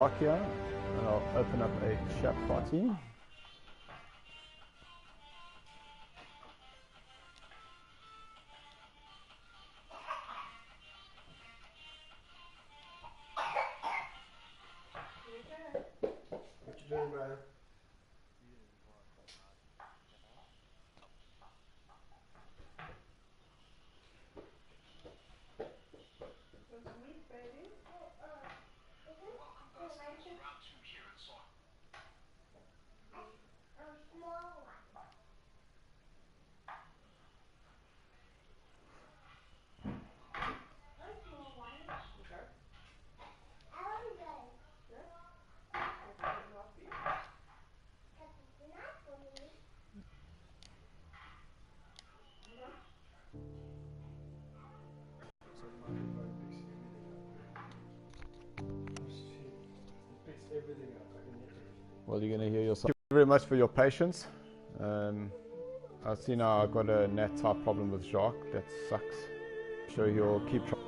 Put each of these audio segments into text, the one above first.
Here, and I'll open up a chat party. What you doing, brother? Well, you're going to hear yourself. Thank you very much for your patience. I see now I've got a NAT type problem with Jacques. That sucks. Sure, he'll keep trying.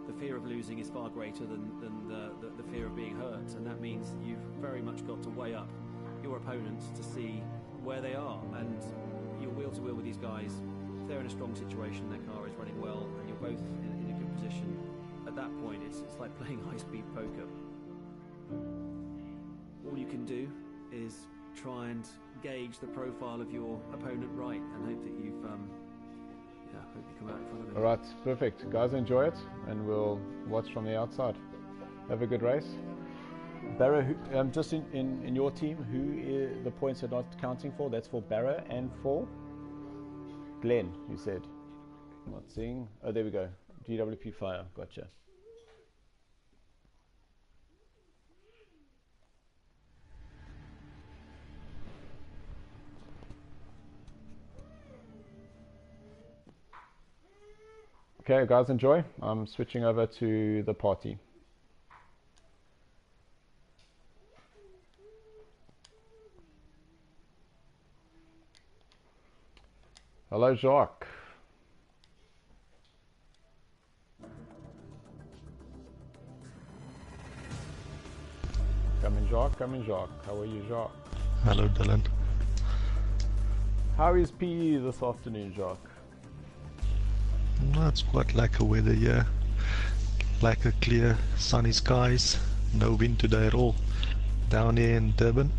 The fear of losing is far greater than the fear of being hurt, and that means you've very much got to weigh up your opponents to see where they are, and you're wheel to wheel with these guys. If they're in a strong situation, their car is running well, and you're both in a good position, at that point it's like playing high-speed poker. All you can do is try and gauge the profile of your opponent right, and hope that you've hope you come out in front of him. Alright, perfect. Guys, enjoy it, and we'll watch from the outside. Have a good race. Barra, just in your team, who the points are not counting for? That's for Barra and for Glenn, you said. I'm not seeing. Oh, there we go. GWP Fire. Gotcha. Okay, guys, enjoy. I'm switching over to the party. Hello, Jacques. Come in, Jacques. Come in, Jacques. How are you, Jacques? Hello, Dylan. How is PE this afternoon, Jacques? It's quite like a weather here. Like a clear, sunny skies. No wind today at all. Down here in Durban.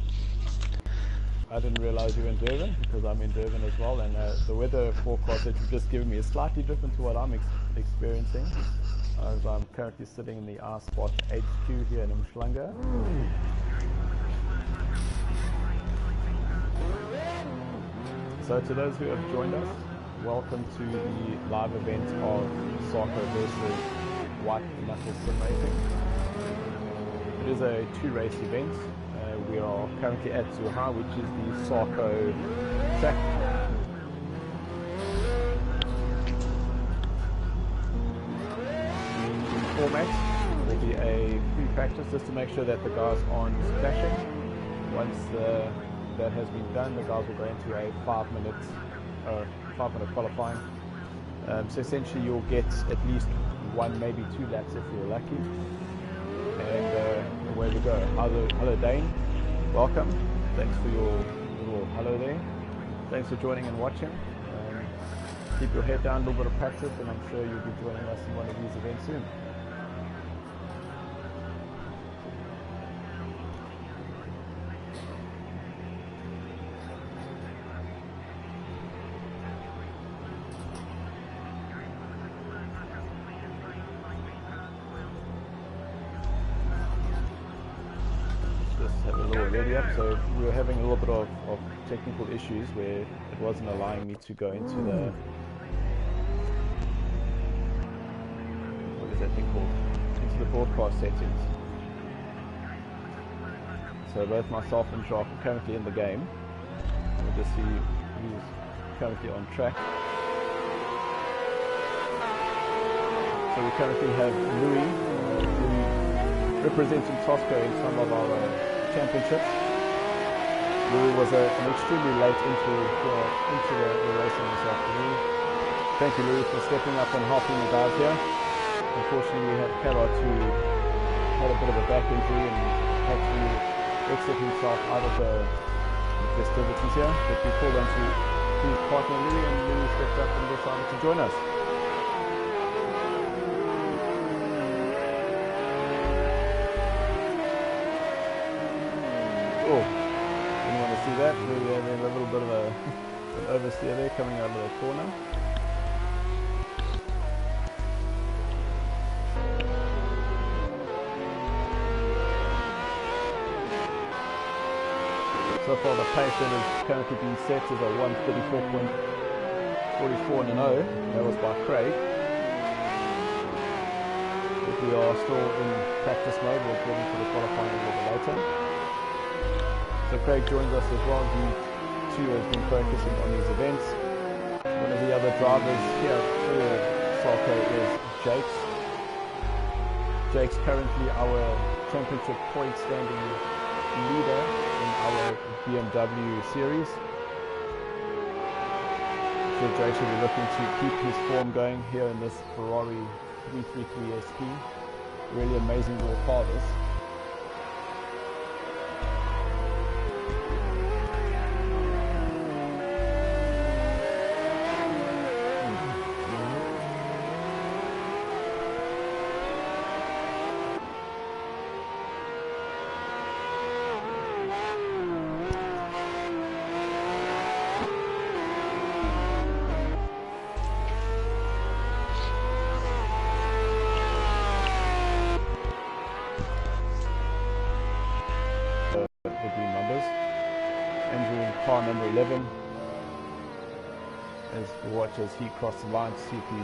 I didn't realize you were in Durban, because I'm in Durban as well, and the weather forecast that you've just given me is slightly different to what I'm experiencing, as I'm currently sitting in the R-Spot HQ here in Umhlanga. So to those who have joined us, welcome to the live event of SARCO versus White Knuckle Sim Racing. It is a two-race event. We are currently at Zuha, which is the SARCO track. The format will be a free practice just to make sure that the guys aren't clashing. Once that has been done, the guys will go into a 5-minute qualifying. So essentially you'll get at least 1, maybe 2 laps if you're lucky. And away we go. Hello Dane, welcome. Thanks for your little hello there. Thanks for joining and watching. Keep your head down, a little bit of practice, and I'm sure you'll be joining us in one of these events soon. So we were having a little bit of technical issues where it wasn't allowing me to go into the, what is that thing called, into the broadcast settings. So both myself and Jacques are currently in the game. We'll just see who's currently on track. So we currently have Louis representing Tosco in some of our championships. Louis was an extremely late entry into the racing this afternoon. Thank you, Louis, for stepping up and helping the guys here. Unfortunately, we had Carrot who had a bit of a back injury and had to exit himself out of the festivities here. But we called on to his partner Louis, and Louis stepped up and decided to join us. Oh, didn't want to see that. We had a little bit of an oversteer there coming out of the corner. So far the pace that has currently been set is a 1:34.44 and 0. That was by Craig. But we are still in practice mode. We're getting to the qualifying a little bit later. So Craig joins us as well. He too has been focusing on these events. One of the other drivers here for SARCO is Jake's. Jake's currently our championship point standing leader in our BMW series. So Jake should be looking to keep his form going here in this Ferrari 333 SP. Really amazing little car this. Car number 11, as we watch as he crosses the line to see if he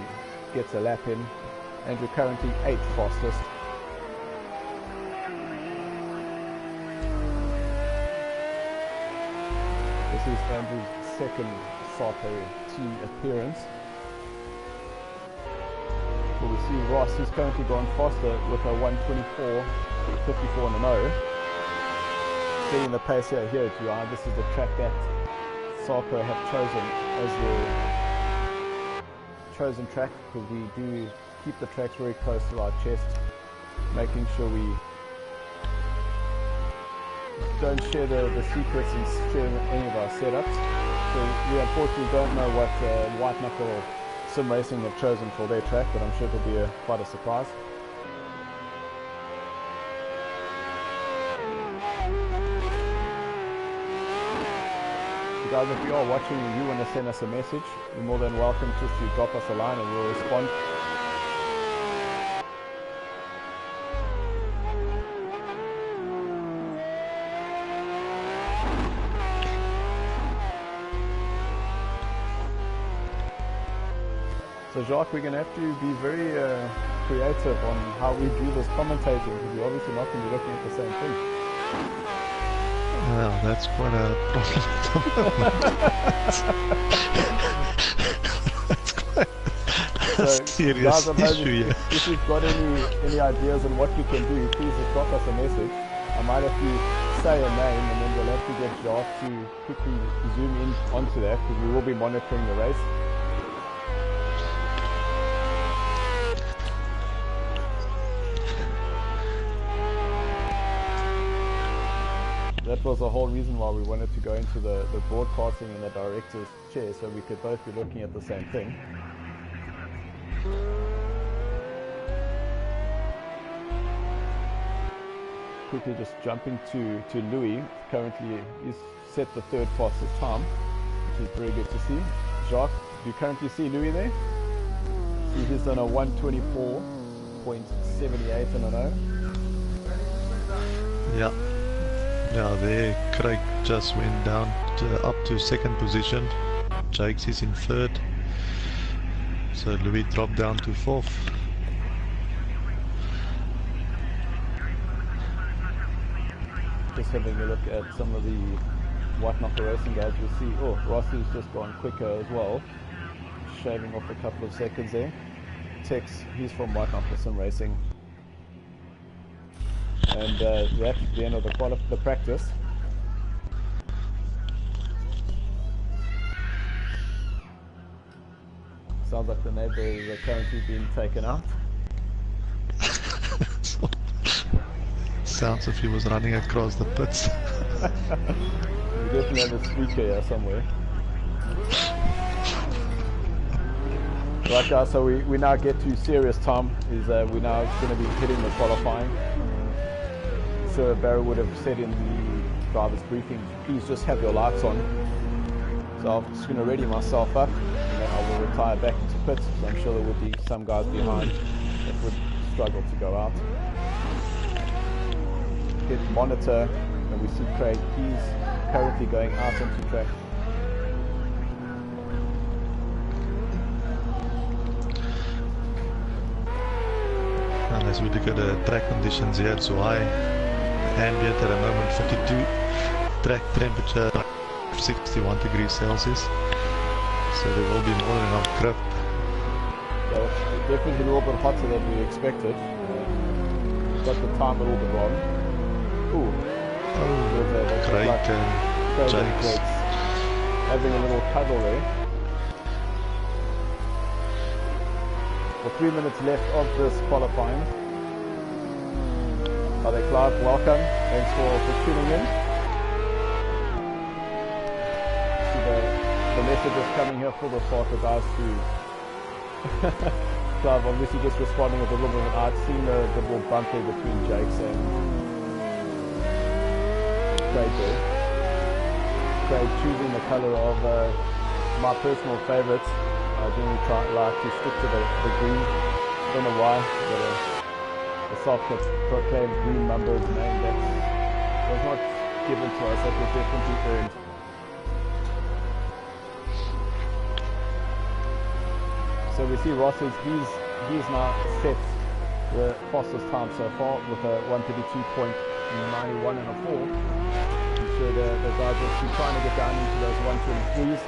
gets a lap in. Andrew currently 8th fastest. This is Andrew's second SARCO team appearance. So we see Ross, who's currently gone faster with a 1:24.54 and 0. Setting the pace here at UI. This is the track that SARCO have chosen as the chosen track, because we do keep the tracks very close to our chest, making sure we don't share the secrets and share any of our setups. So we unfortunately don't know what White Knuckle Sim Racing have chosen for their track, but I'm sure it'll be quite a surprise. Guys, if you are watching and you want to send us a message, you're more than welcome just to drop us a line and we'll respond. So Jacques, we're going to have to be very creative on how we do this commentating, because we're obviously not going to be looking at the same thing. Well, that's quite a problem at the moment. That's quite a serious issue, yeah. If you've got any ideas on what you can do, please just drop us a message. I might have to say a name and then we'll have to get Jacques to quickly zoom in onto that, because we will be monitoring the race. That was the whole reason why we wanted to go into the broadcasting and the director's chair, so we could both be looking at the same thing. Quickly just jumping to Louis. Currently he's set the 3rd fastest time, which is very good to see. Jacques, do you currently see Louis there? See, he's done a 1:24.78 and a 0. Yeah. Yeah, there Craig just went down up to 2nd position. Jakes is in 3rd. So Louis dropped down to 4th. Just having a look at some of the White Knuckle Racing guys, you'll see, oh, Rossi's just gone quicker as well, shaving off a couple of seconds there. Tex, he's from White Knuckle Sim Racing. And that's the end of the practice. Sounds like the neighbour is currently being taken out. Sounds if he was running across the pits. We definitely have a speaker here somewhere. Right guys, so we now get to serious time. Is we're now going to be hitting the qualifying. So Barry would have said in the driver's briefing, please just have your lights on. So I'm just going to ready myself up, and then I will retire back into pits. So I'm sure there would be some guys behind that would struggle to go out. Hit monitor, and we see Craig. He's currently going out onto track. And as we look at the track conditions here, it's high, ambient at the moment 42, track temperature 61 degrees Celsius, so there will be more than enough grip. So definitely a little bit hotter than we expected. Got the time a little bit wrong. Ooh, Craig and Jakes having a little cuddle there. For 3 minutes left of this qualifying. Hi there, Clark. Welcome. Thanks for tuning in. See the messages coming here for the SARCO guys too. Clive obviously just responding with a little bit of an art. Seeing the little bump there between Jakes and Craig there. Craig choosing the colour of my personal favourites. I generally like to stick to the green. Don't know why, but the self-proclaimed green number is a name that was not given to us, that was definitely earned. So we see Ross is he's now set the fastest time so far with a 132.91 and a 4. I'm sure the guys will keep trying to get down into those 123s.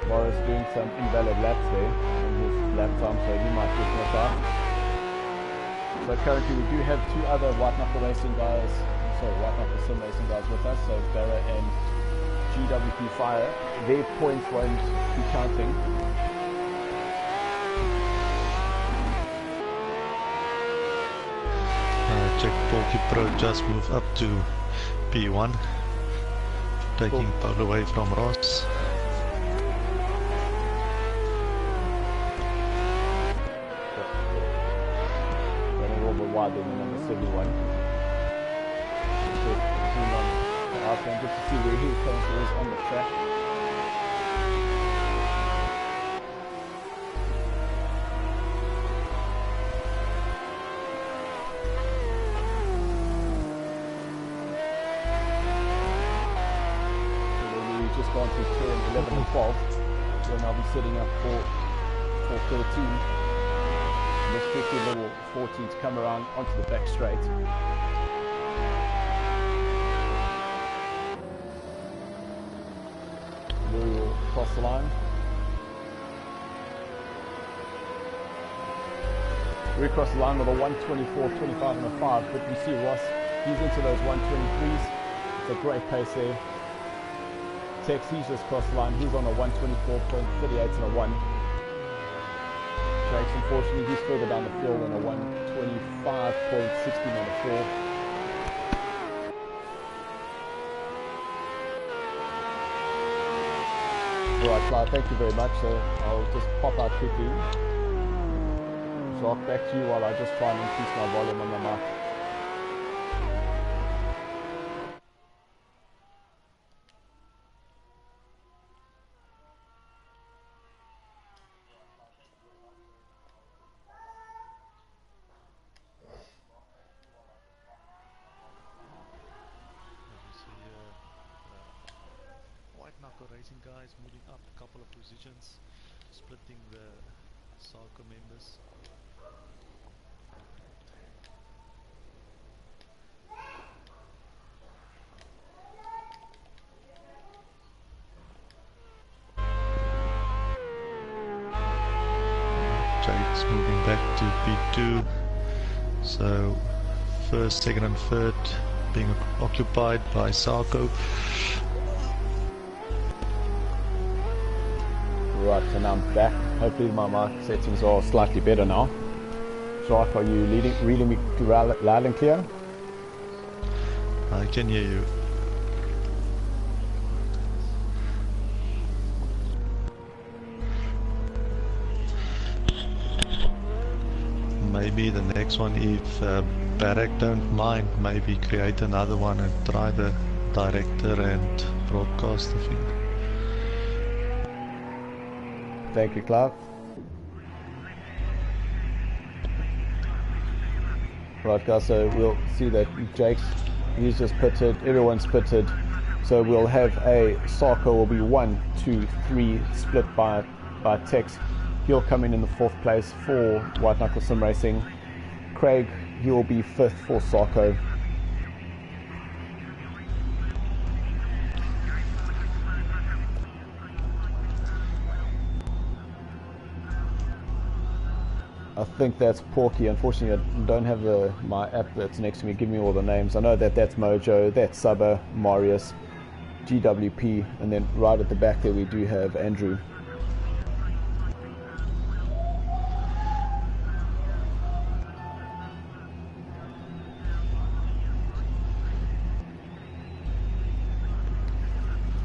Morris doing some invalid laps there on his lap time, so he might get knocked out. So currently we do have two other White Knuckle Racing guys, White Knuckle Sim Racing guys with us, so Barra and GWP Fire. Their points won't be counting. Check Porky Pro just moved up to P1, taking pole away from Ross. Than the number 71. Good to see where he currently is on the track. So we've just gone to turn 11 and 12. So now we'll be setting up for 13. This tricky little 14 to come around onto the back straight. We will cross the line. We cross the line with a 124, 25 and a 5, but we see Ross, he's into those 123s. It's a great pace there. Tex, he's just crossed the line. He's on a 124.38 and a 1. Jakes, unfortunately, he's further down the field on a 125.60 and a 4. Alright, Clive, thank you very much. So I'll just pop out quickly. Jacques, back to you while I just try and increase my volume on the mic. White Knuckle Racing guys moving up a couple of positions, splitting the SARCO members. moving back to P2. So first, second and third being occupied by SARCO. Right, and I'm back. Hopefully my mic settings are slightly better now. Jacques, are you reading me loud and clear? I can hear you. Maybe the next one, if Barrack don't mind, maybe create another one and try the director and broadcaster thing. Thank you, Clive. Right guys, so we'll see that he's just pitted, everyone's pitted. So we'll have a SARCO will be 1, 2, 3 split by Tex. He'll come in the 4th place for White Knuckle Sim Racing. Craig, he will be 5th for SARCO. I think that's Porky. Unfortunately, I don't have my app that's next to me give me all the names. I know that's Mojo, that's Saba, Marius, GWP, and then right at the back there we do have Andrew.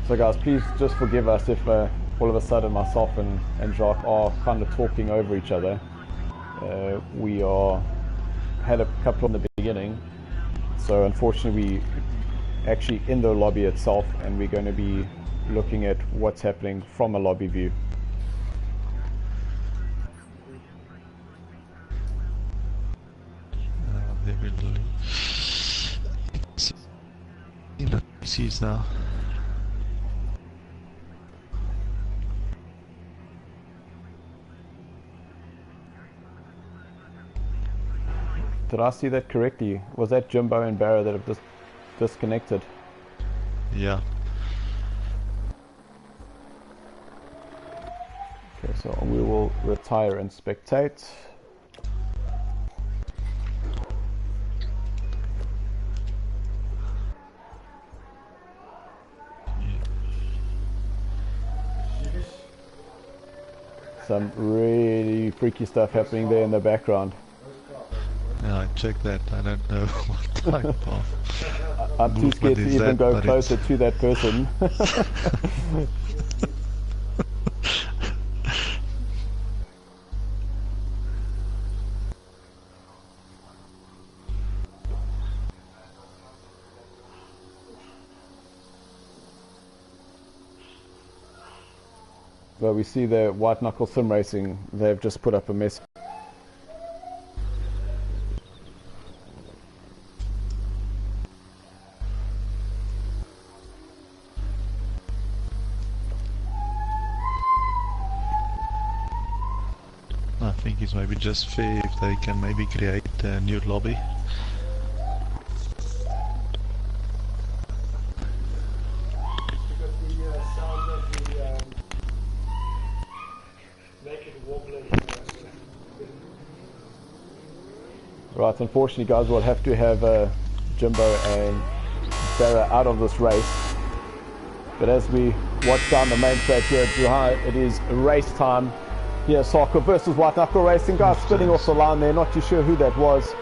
So guys, please just forgive us if all of a sudden myself and Jacques are kind of talking over each other. We had a couple in the beginning, so unfortunately we actually in the lobby itself, and we're going to be looking at what's happening from a lobby view. They will in the PCs now. Did I see that correctly? Was that Jimbo and Barrow that have just disconnected? Yeah. Okay, so we will retire and spectate. Some really freaky stuff happening there in the background. Yeah, I checked that. I don't know what type of I'm too scared to even go closer to that person. But we see the White Knuckle Sim Racing, they've just put up a mess. I think it's maybe just fair if they can maybe create a new lobby. Right, unfortunately guys, we'll have to have Jimbo and Barra out of this race. But as we watch down the main track here at Duhai, it is race time. Here, SARCO versus White Knuckle Racing. Guys spinning off the line there, not too sure who that was.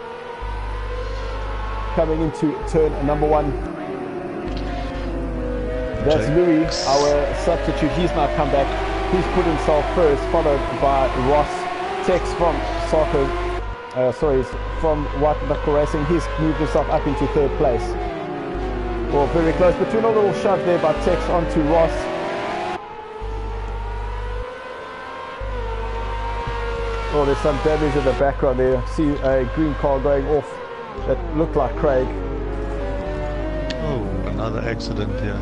Coming into turn number 1. That's Louis, our substitute. He's now come back. He's put himself first, followed by Ross Tex from SARCO. From White Knuckle Racing. He's moved himself up into 3rd place. Well, very close, between a little shove there by Tex onto Ross. Oh, there's some damage in the background there. See a green car going off that looked like Craig. Oh, another accident here.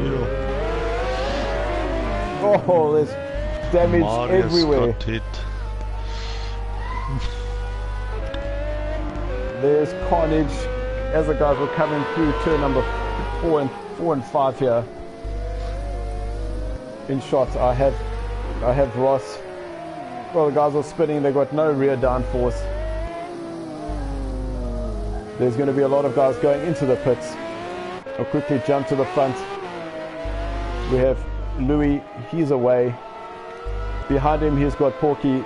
Ew. Oh, there's damage Marius everywhere. got hit. There's carnage as the guys were coming through turn number 4 and 5 here. In shots, I have Ross Well, the guys are spinning, they've got no rear downforce. There's going to be a lot of guys going into the pits. I'll quickly jump to the front. We have Louis, he's away. Behind him, he's got Porky.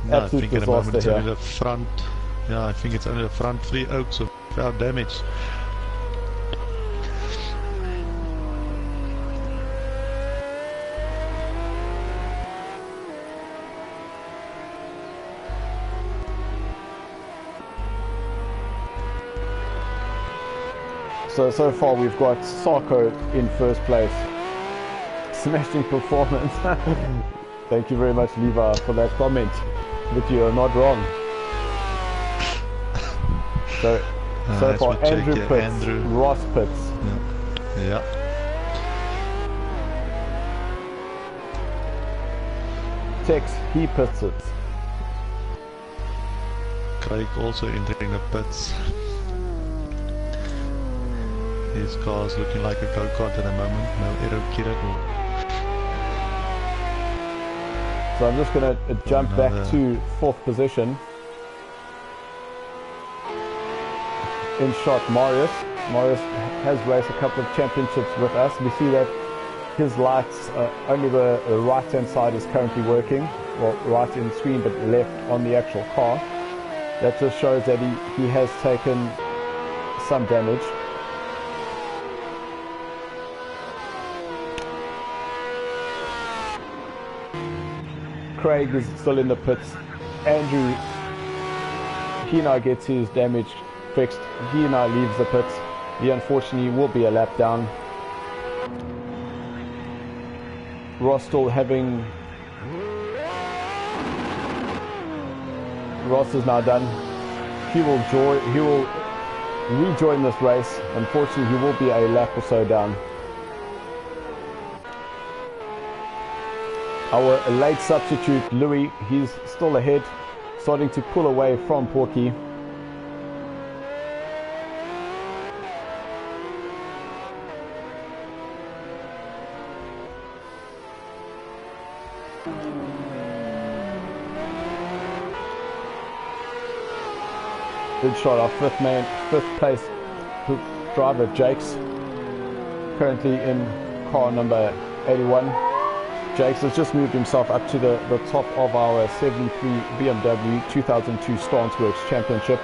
No, I Absolute think at the moment it's disaster only the front. Yeah, I think it's only the front 3 oaks without damage. So far we've got SARCO in first place. Smashing performance. Thank you very much, Levi, for that comment. But you are not wrong. So far, Andrew Pitts, Ross Pitts. Yeah. Tex, he pits it. Craig also entering the pits. His car's looking like a go-kart at the moment, no aero kit at all. So I'm just going to jump back to 4th position. In shot, Marius. Marius has raced a couple of championships with us. We see that his lights, only the right-hand side is currently working. Well, right in screen, but left on the actual car. That just shows that he has taken some damage. Craig is still in the pits. Andrew, he now gets his damage fixed. He now leaves the pits. He unfortunately will be a lap down. Ross still having... Ross is now done. He will rejoin this race. Unfortunately, he will be a lap or so down. Our late substitute, Louis, he's still ahead, starting to pull away from Porky. Good shot off 5th place driver, Jakes, currently in car number 81. Jakes has just moved himself up to the top of our 73 BMW 2002 Stance Works Championship.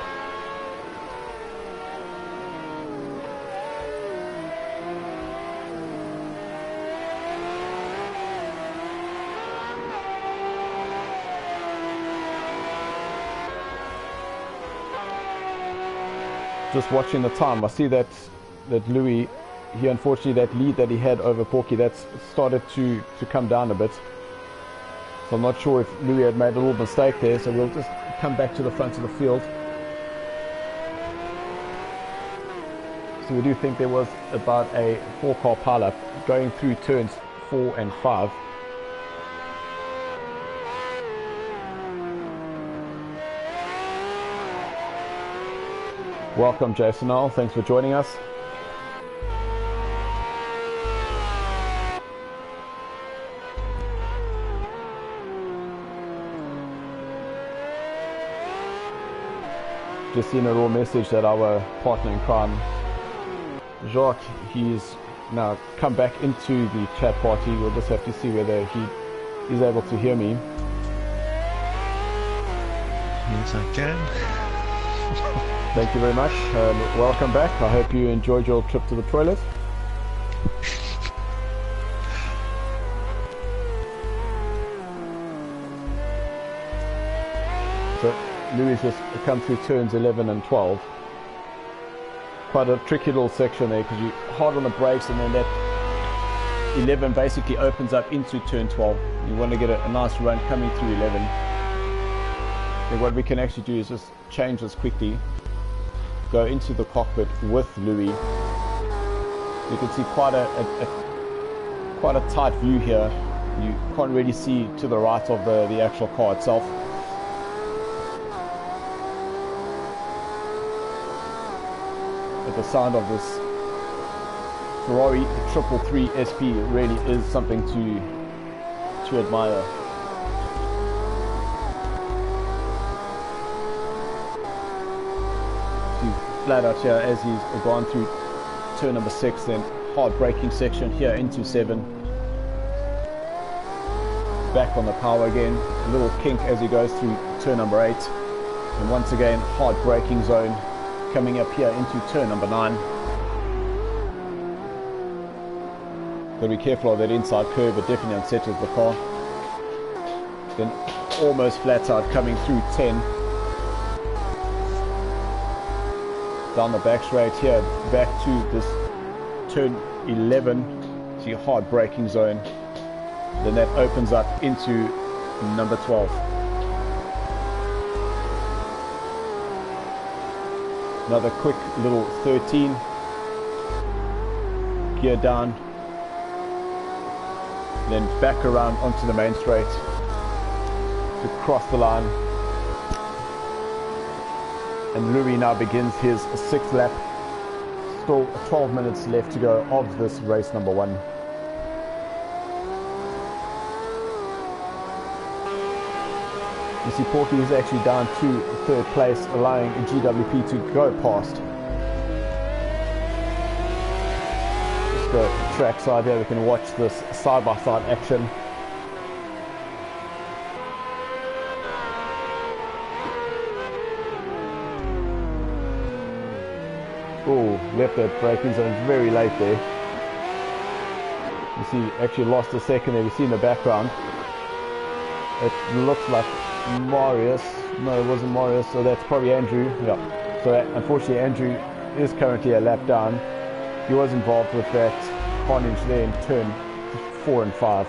Just watching the time, I see that Louis, he unfortunately, that lead that he had over Porky, that's started to come down a bit. So I'm not sure if Louis had made a little mistake there, so we'll just come back to the front of the field. So we do think there was about a 4-car pileup going through turns 4 and 5. Welcome, Jason Earl. Thanks for joining us. Just seen a raw message that our partner in crime, Jacques, he's now come back into the chat party. We'll just have to see whether he is able to hear me. Yes, I can. Thank you very much. Welcome back. I hope you enjoyed your trip to the toilet. So Louis just come through turns 11 and 12. Quite a tricky little section there because you're hard on the brakes, and then that 11 basically opens up into turn 12. You want to get a nice run coming through 11. And what we can actually do is just change this quickly. Go into the cockpit with Louis. You can see quite a tight view here. You can't really see to the right of the actual car itself. at the sound of this Ferrari 333 SP. It really is something to admire. See, flat out here as he's gone through turn number 6, then hard braking section here into 7. Back on the power again, a little kink as he goes through turn number 8, and once again hard braking zone coming up here into turn number 9. Got to be careful of that inside curve, it definitely unsettles the car. Then almost flat out coming through 10. Down the back straight here, back to this turn 11, see hard braking zone. Then that opens up into number 12. Another quick little 13. Gear down. Then back around onto the main straight to cross the line. And Louis now begins his 6th lap. Still 12 minutes left to go of this race number 1. You see Porky is actually down to 3rd place, allowing GWP to go past. Just go track side here, we can watch this side-by-side action. Oh, left that braking zone very late there. You see, actually lost a second there, we see in the background. It looks like Marius, no it wasn't Marius, so that's probably Andrew. Yeah. So unfortunately Andrew is currently a lap down. He was involved with that carnage there in turn 4 and 5.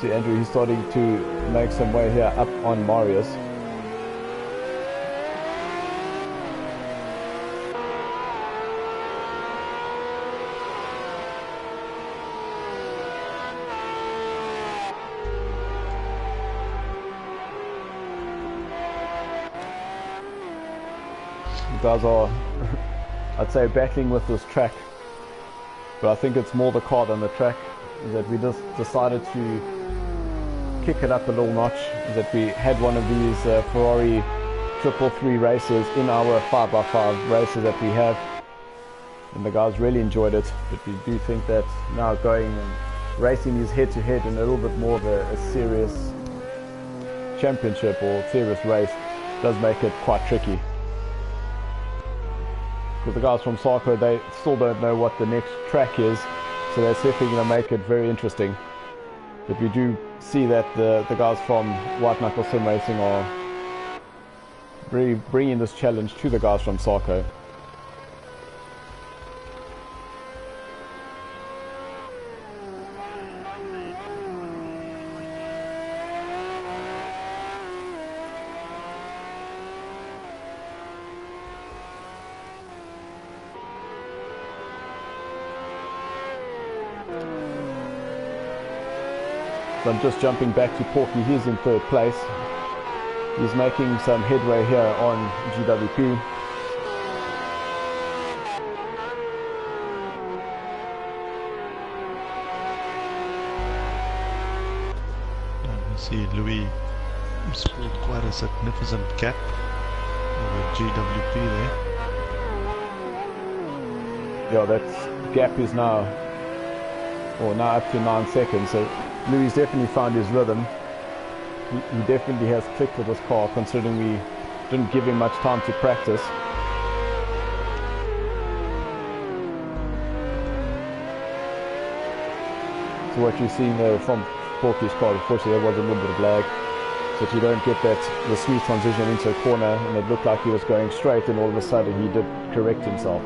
See Andrew, he's starting to make some way here up on Marius. You guys are, I'd say, battling with this track, but I think it's more the car than the track, that we just decided to kick it up a little notch, that we had one of these Ferrari 333 races in our 5x5 races that we have, and the guys really enjoyed it. But we do think that now going and racing these head to head in a little bit more of a serious championship or serious race does make it quite tricky, because the guys from SARCO, they still don't know what the next track is, so that's definitely going to make it very interesting. But we do see that the guys from White Knuckle Sim Racing are really bringing this challenge to the guys from SARCO. So I'm just jumping back to Porky, he's in 3rd place. He's making some headway here on GWP. And we see Louis scored quite a significant gap over GWP there. Yeah, that gap is now up to 9 seconds. So Louis definitely found his rhythm. He definitely has clicked with this car, considering we didn't give him much time to practice. So what you're seeing there from Porky's car, unfortunately there was a little bit of lag, so that you don't get the smooth transition into a corner, and it looked like he was going straight, and all of a sudden he did correct himself.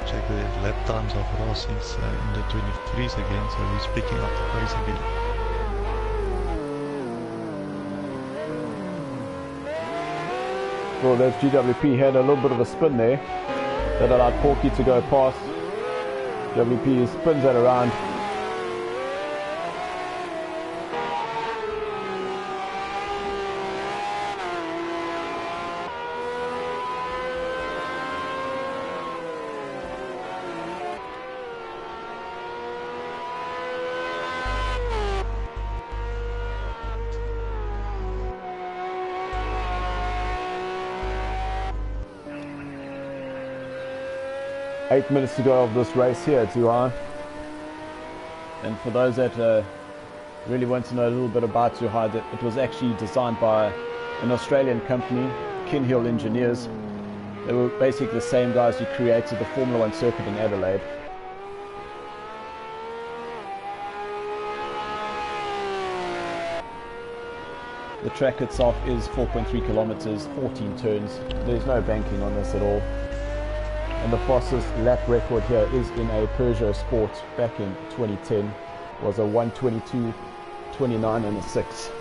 Check the lap times of Ross. He's in the 23s again, so he's picking up the pace again. Well, there's GWP, had a little bit of a spin there. That allowed Porky to go past. GWP spins that around. Eight minutes to go of this race here at Zuhan. And for those that really want to know a little bit about Zuhan, it was actually designed by an Australian company, Kinhill Engineers. They were basically the same guys who created the Formula 1 circuit in Adelaide. The track itself is 4.3 kilometers, 14 turns. There's no banking on this at all. And the fastest lap record here is in a Peugeot Sport back in 2010. Was a 1:22.29 and a 6.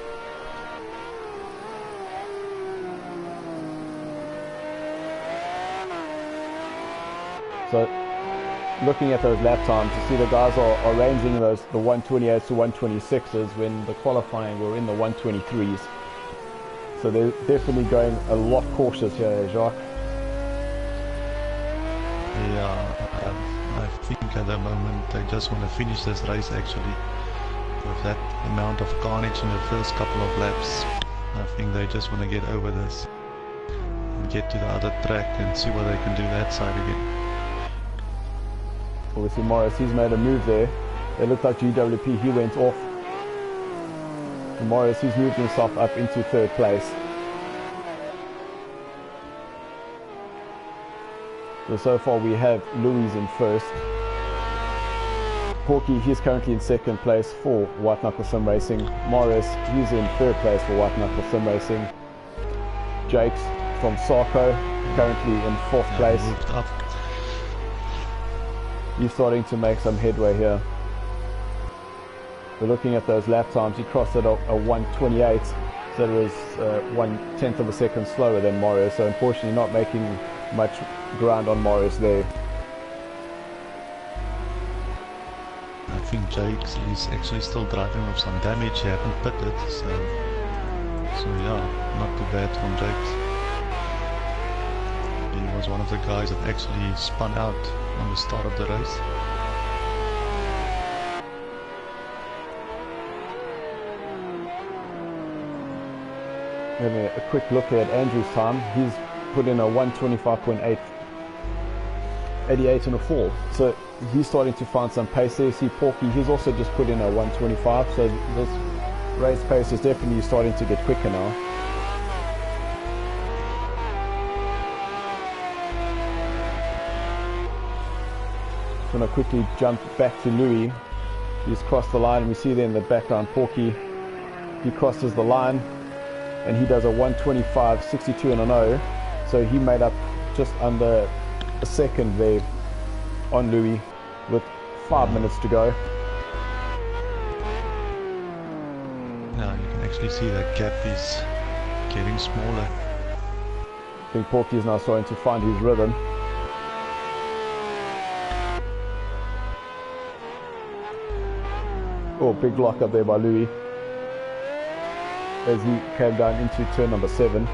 So looking at those lap times, you see the guys are ranging the 1:28s to 1:26s when the qualifying were in the 1:23s. So they're definitely going a lot cautious here, Jacques. Yeah, I think at the moment they just want to finish this race actually. With that amount of carnage in the first couple of laps, I think they just want to get over this and get to the other track and see what they can do that side again. Obviously Morris, he's made a move there. It looked like GWP, he went off. And Morris, he's moved himself up into third place. So far we have Louis in first. Porky, he's currently in second place for White Knuckle Sim Racing. Morris, he's in third place for White Knuckle Sim Racing. Jakes from SARCO, currently in fourth place. Moved up. He's starting to make some headway here. We're looking at those lap times. He crossed at a 1:28, so it was 1/10 of a second slower than Morris. So unfortunately not making much ground on Morris there. I think Jakes is actually still driving with some damage. He hasn't pitted, so yeah, not too bad from Jakes. He was one of the guys that actually spun out on the start of the race. Having a quick look at Andrew's time. He's put in a 1:25.8, 88 and a 4. So he's starting to find some pace there. See Porky, he's also just put in a 1:25. So this race pace is definitely starting to get quicker now. Just want to quickly jump back to Louis. He's crossed the line. We see there in the background Porky. He crosses the line and he does a 1:25.62 and a 0. So he made up just under a second there on Louis with 5 minutes to go. Now you can actually see that gap is getting smaller. I think Porky is now starting to find his rhythm. Oh, big lock up there by Louis as he came down into turn number 7.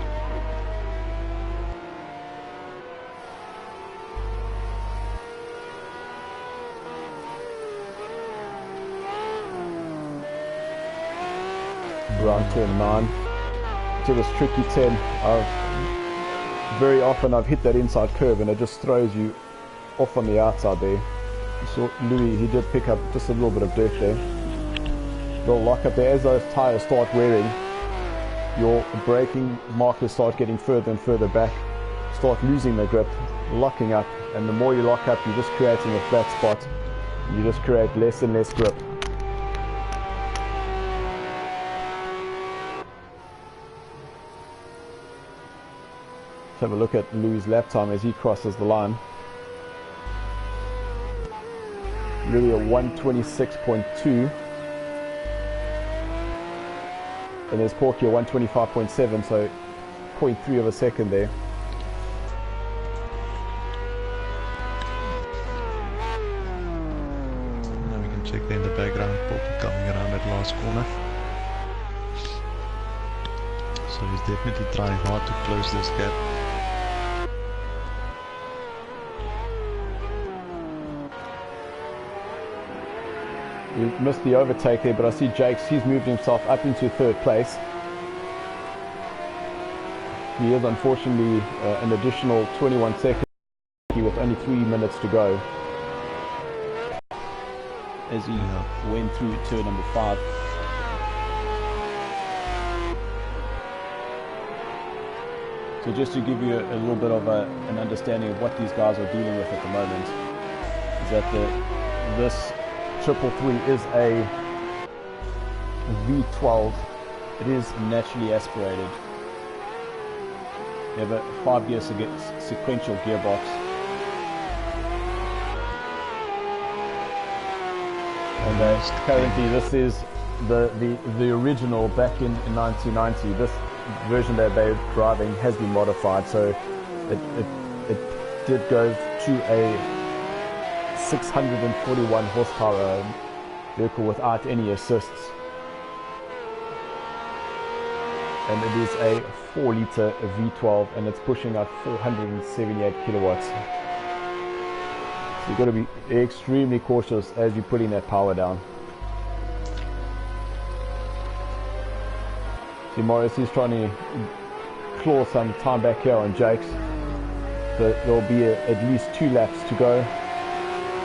Around turn 9 to this tricky 10. Very often I've hit that inside curve and it just throws you off on the outside there. So Louis, he did pick up just a little bit of dirt there. Little lock up there. As those tyres start wearing, your braking markers start getting further and further back, start losing the grip, locking up, and the more you lock up, you're just creating a flat spot. You just create less and less grip. Let's have a look at Louis' lap time as he crosses the line. Louis a 126.2. And there's Porky a 125.7, so 0.3 of a second there. Now we can check there in the background, Porky coming around that last corner. So he's definitely trying hard to close this gap. We missed the overtake there, but I see Jakes, he's moved himself up into third place. He is unfortunately an additional 21 seconds with only 3 minutes to go as he went through turn number 5. So just to give you a little bit of an understanding of what these guys are dealing with at the moment, is that this 333 is a V12. It is naturally aspirated. You have a 5-gear sequential gearbox. And currently this is the original back in 1990. This version that they're driving has been modified, so it did go to a 641 horsepower vehicle without any assists, and it is a 4-liter V12, and it's pushing out 478 kilowatts. So you've got to be extremely cautious as you're putting that power down. See, Morris is trying to claw some time back here on Jakes, so there'll be at least 2 laps to go.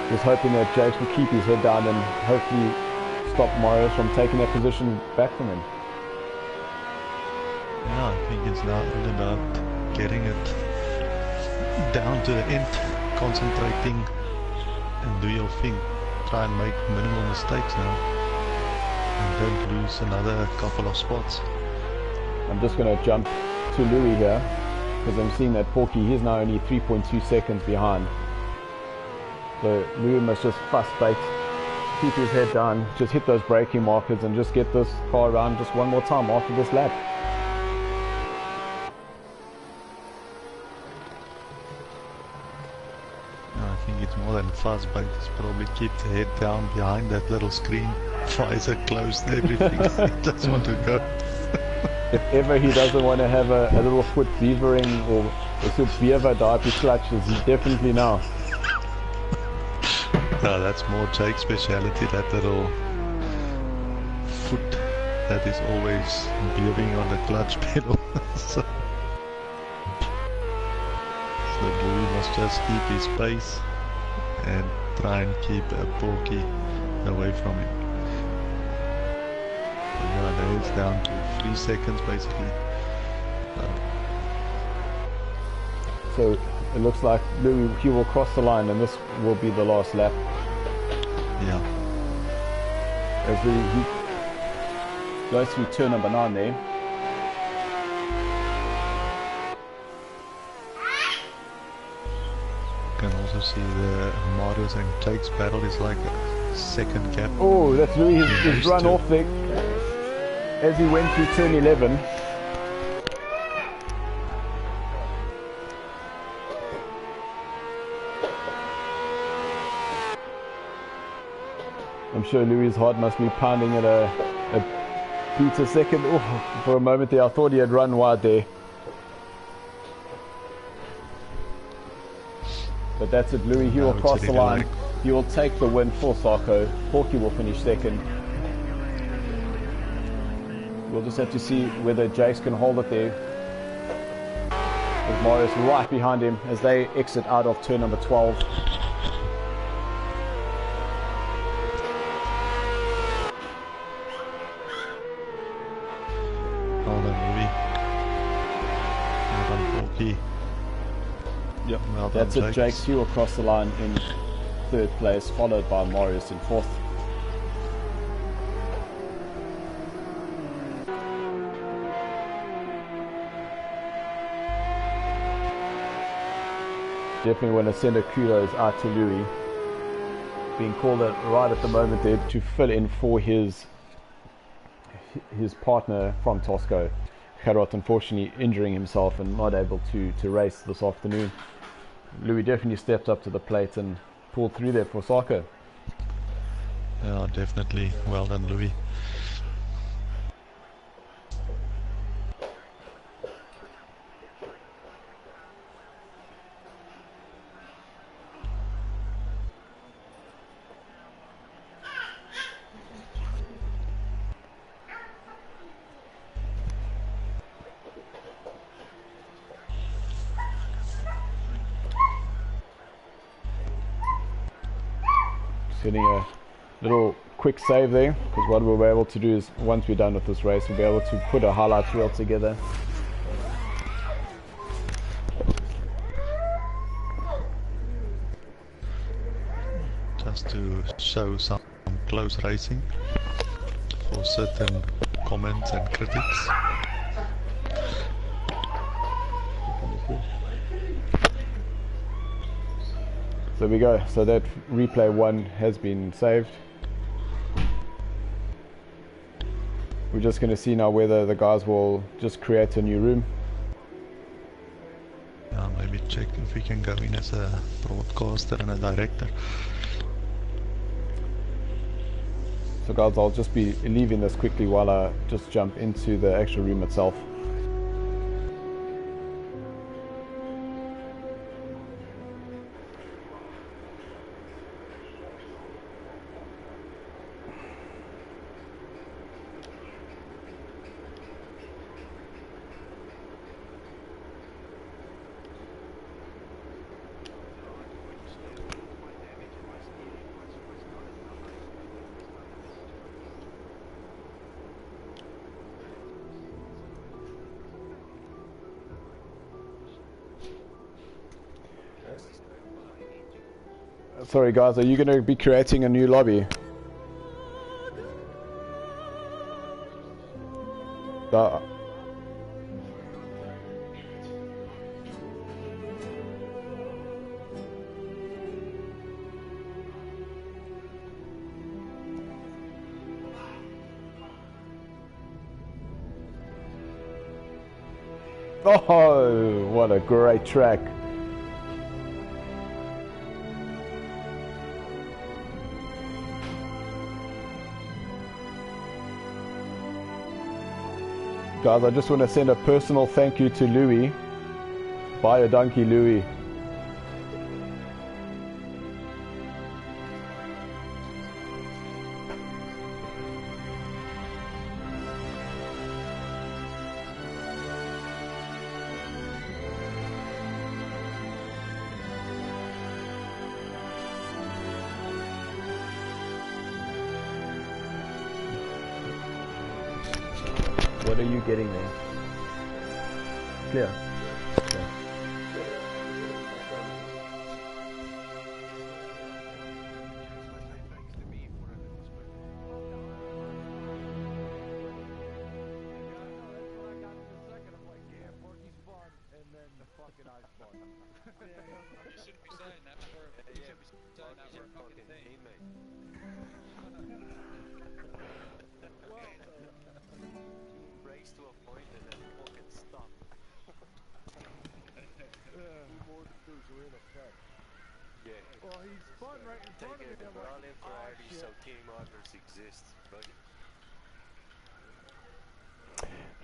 Just hoping that Jakes will keep his head down and hopefully stop Morris from taking that position back from him. Yeah, I think it's now all about getting it down to the end, concentrating and do your thing. Try and make minimal mistakes now and don't lose another couple of spots. I'm just going to jump to Louis here because I'm seeing that Porky, he's now only 3.2 seconds behind. So Louis must just fuss bait, keep his head down, just hit those braking markers and just get this car around just one more time after this lap. I think it's more than fuss bait, it's probably keep the head down behind that little screen, visor closed, everything. He doesn't want to go. If ever he doesn't want to have a little foot beavering or so beaver die up his clutches, he definitely now. No, that's more Jake's speciality, that little foot that is always bearing on the clutch pedal. so Louis must just keep his pace and try and keep Porky away from him. Yeah, it's down to 3 seconds basically. So it looks like Louis, he will cross the line and this will be the last lap. Yeah. As he goes through turn number 9 there. You can also see the Marius and Jake's battle is like a second gap. Oh, that's Louis, he's run off there as he went through turn 11. I'm sure Louis' heart must be pounding at a beat a second. Oh, for a moment there I thought he had run wide there. But that's it, Louis, he will cross the line. He will take the win for SARCO. Porky will finish second. We'll just have to see whether Jakes can hold it there. With Marius right behind him as they exit out of turn number 12. Yep, well that's it, Jakes. He will cross the line in third place, followed by Marius in fourth. Definitely want to send a kudos out to Louis. being called right at the moment there to fill in for his partner from Tosco, Gerard, unfortunately injuring himself and not able to race this afternoon. Louis definitely stepped up to the plate and pulled through there for SARCO. Yeah, definitely. Well done, Louis. Getting a little quick save there, because what we'll be able to do is, once we're done with this race, we'll be able to put a highlights reel together. Just to show some close racing for certain comments and critics. There we go, so that replay 1 has been saved. We're just going to see now whether the guys will just create a new room. Maybe check if we can go in as a broadcaster and a director. So guys, I'll just be leaving this quickly while I just jump into the actual room itself. Sorry guys, are you going to be creating a new lobby? Oh, what a great track. Guys, I just want to send a personal thank you to Louis. Buy a donkey, Louis. What are you getting there? Clear. Okay.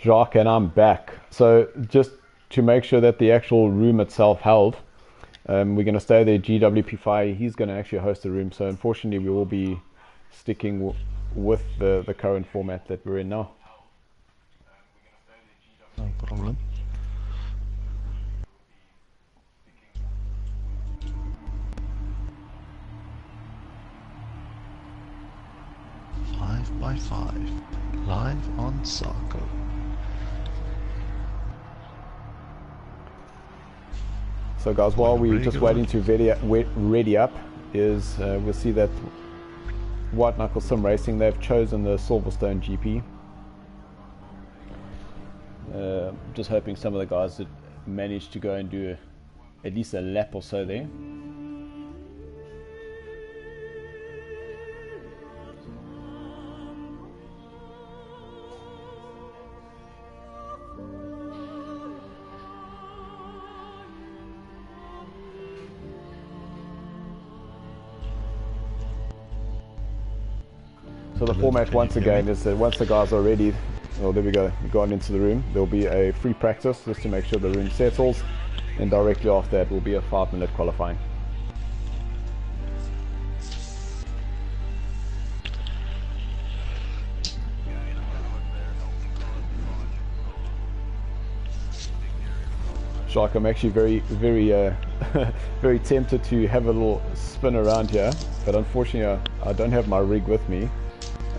Jacques, and I'm back. So just to make sure that the actual room itself held, we're going to stay there. GWP5, he's going to actually host the room. So unfortunately we will be sticking with the current format that we're in now. No problem. Five by 5, live on SARCO. So guys, while we're just waiting to ready up, is we'll see that White Knuckle Sim Racing, they've chosen the Silverstone GP. Just hoping some of the guys that managed to go and do at least a lap or so there. So the format once again is that once the guys are ready, well, there we go, we've gone into the room, there'll be a free practice just to make sure the room settles, and directly after that will be a 5-minute qualifying. Shark, I'm actually very tempted to have a little spin around here, but unfortunately I don't have my rig with me,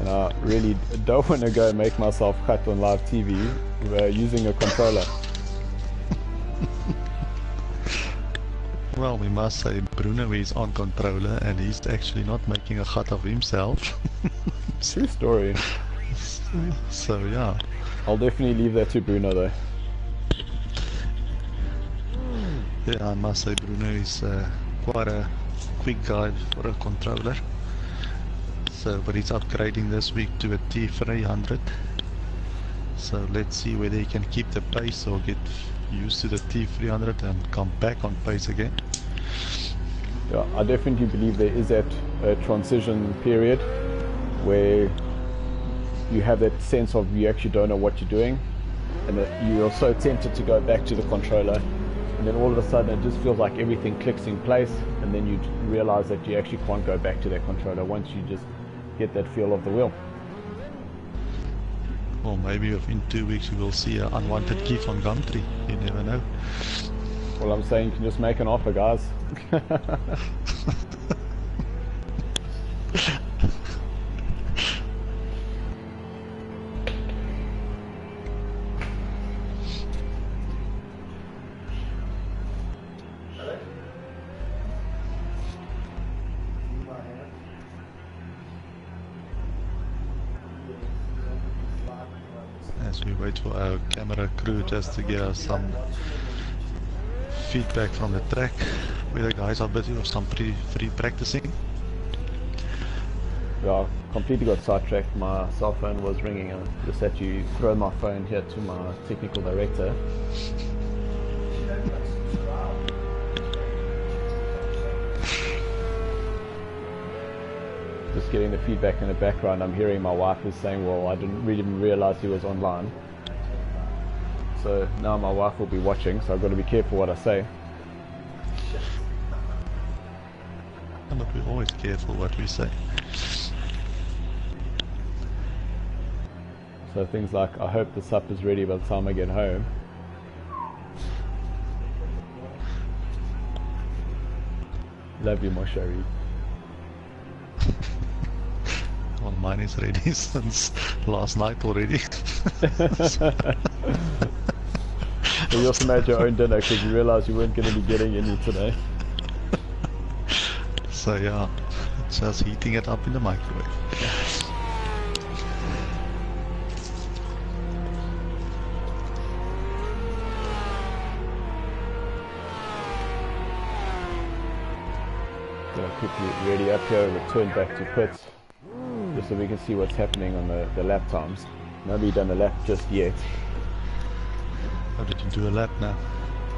and I really don't want to go and make myself cut on live TV using a controller. Well, we must say Bruno is on controller and he's actually not making a cut of himself. True story. So yeah. I'll definitely leave that to Bruno though. Yeah, I must say Bruno is quite a quick guy for a controller. So, but he's upgrading this week to a T300. So let's see whether he can keep the pace or get used to the T300 and come back on pace again. Yeah, I definitely believe there is that transition period where you have that sense of you actually don't know what you're doing, and that you're so tempted to go back to the controller, and then all of a sudden it just feels like everything clicks in place, and then you realize that you actually can't go back to that controller once you just get that feel of the wheel. Or maybe within 2 weeks you will see an unwanted key from Gumtree. You never know. Well, I'm saying you can just make an offer, guys. As we wait for our camera crew just to give us some feedback from the track, where the guys are busy with some free practicing. Yeah, completely got sidetracked. My cell phone was ringing and just had to throw my phone here to my technical director. Just getting the feedback in the background. I'm hearing my wife is saying, well, I didn't really realize he was online. So now my wife will be watching, so I've got to be careful what I say. But we're always careful what we say. So things like, I hope the sup is ready by the time I get home. Love you, Moshari. Well, mine is ready since last night already. So you also made your own dinner because you realized you weren't going to be getting any today. So yeah, just heating it up in the microwave. Gonna quickly ready up here, return back to pits, just so we can see what's happening on the lap times. Nobody done a lap just yet. How did you do a lap now?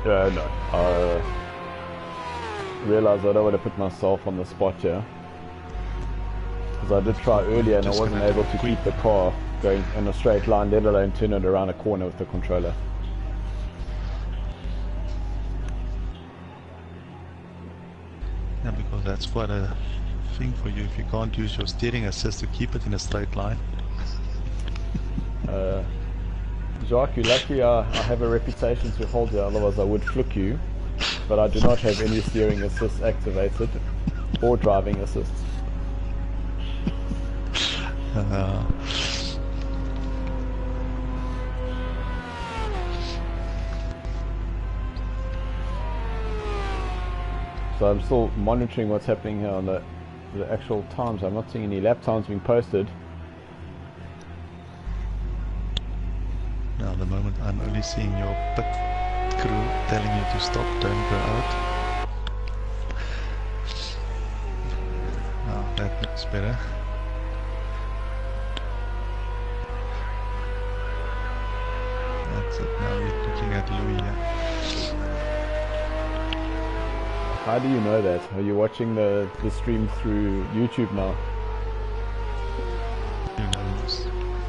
No. I realised I don't want to put myself on the spot here, because I did try earlier and I wasn't able to keep the car going in a straight line, let alone turn it around a corner with the controller. Yeah, because that's quite a thing for you if you can't use your steering assist to keep it in a straight line. Jacques, you're lucky I have a reputation to hold you, otherwise I would flick you. But I do not have any steering assist activated or driving assist. So I'm still monitoring what's happening here on the actual times. I'm not seeing any lap times being posted. Now at the moment I'm only seeing your pit crew telling you to stop, don't go out. Now that looks better. That's it, now we're looking at Louis here. How do you know that? Are you watching the stream through YouTube now?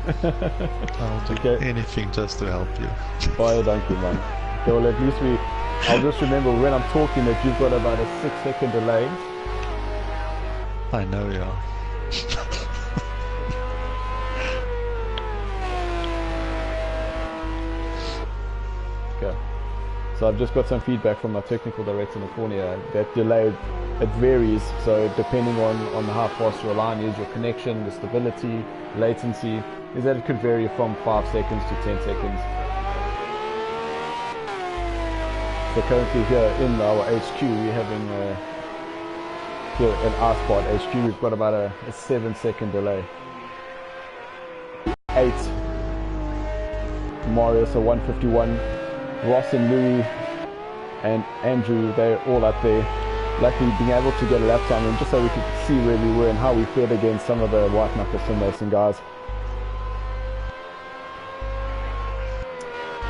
I'll do Okay. anything just to help you. Baie dankie man. Okay, well at least I'll just remember when I'm talking that you've got about a 6-second delay. I know, yeah. Okay. So I've just got some feedback from my technical director in the corner here. That delay, it varies, so depending on how fast your line is, your connection, the stability, latency, is that it could vary from 5 seconds to 10 seconds. So currently here in our HQ, we're having here at our spot HQ, we've got about a 7-second delay. 8 Mario, so 151. Ross and Louis and Andrew, they're all up there. Luckily being able to get a lap time in just so we could see where we were and how we fared against some of the White Knuckle Sim Racing guys.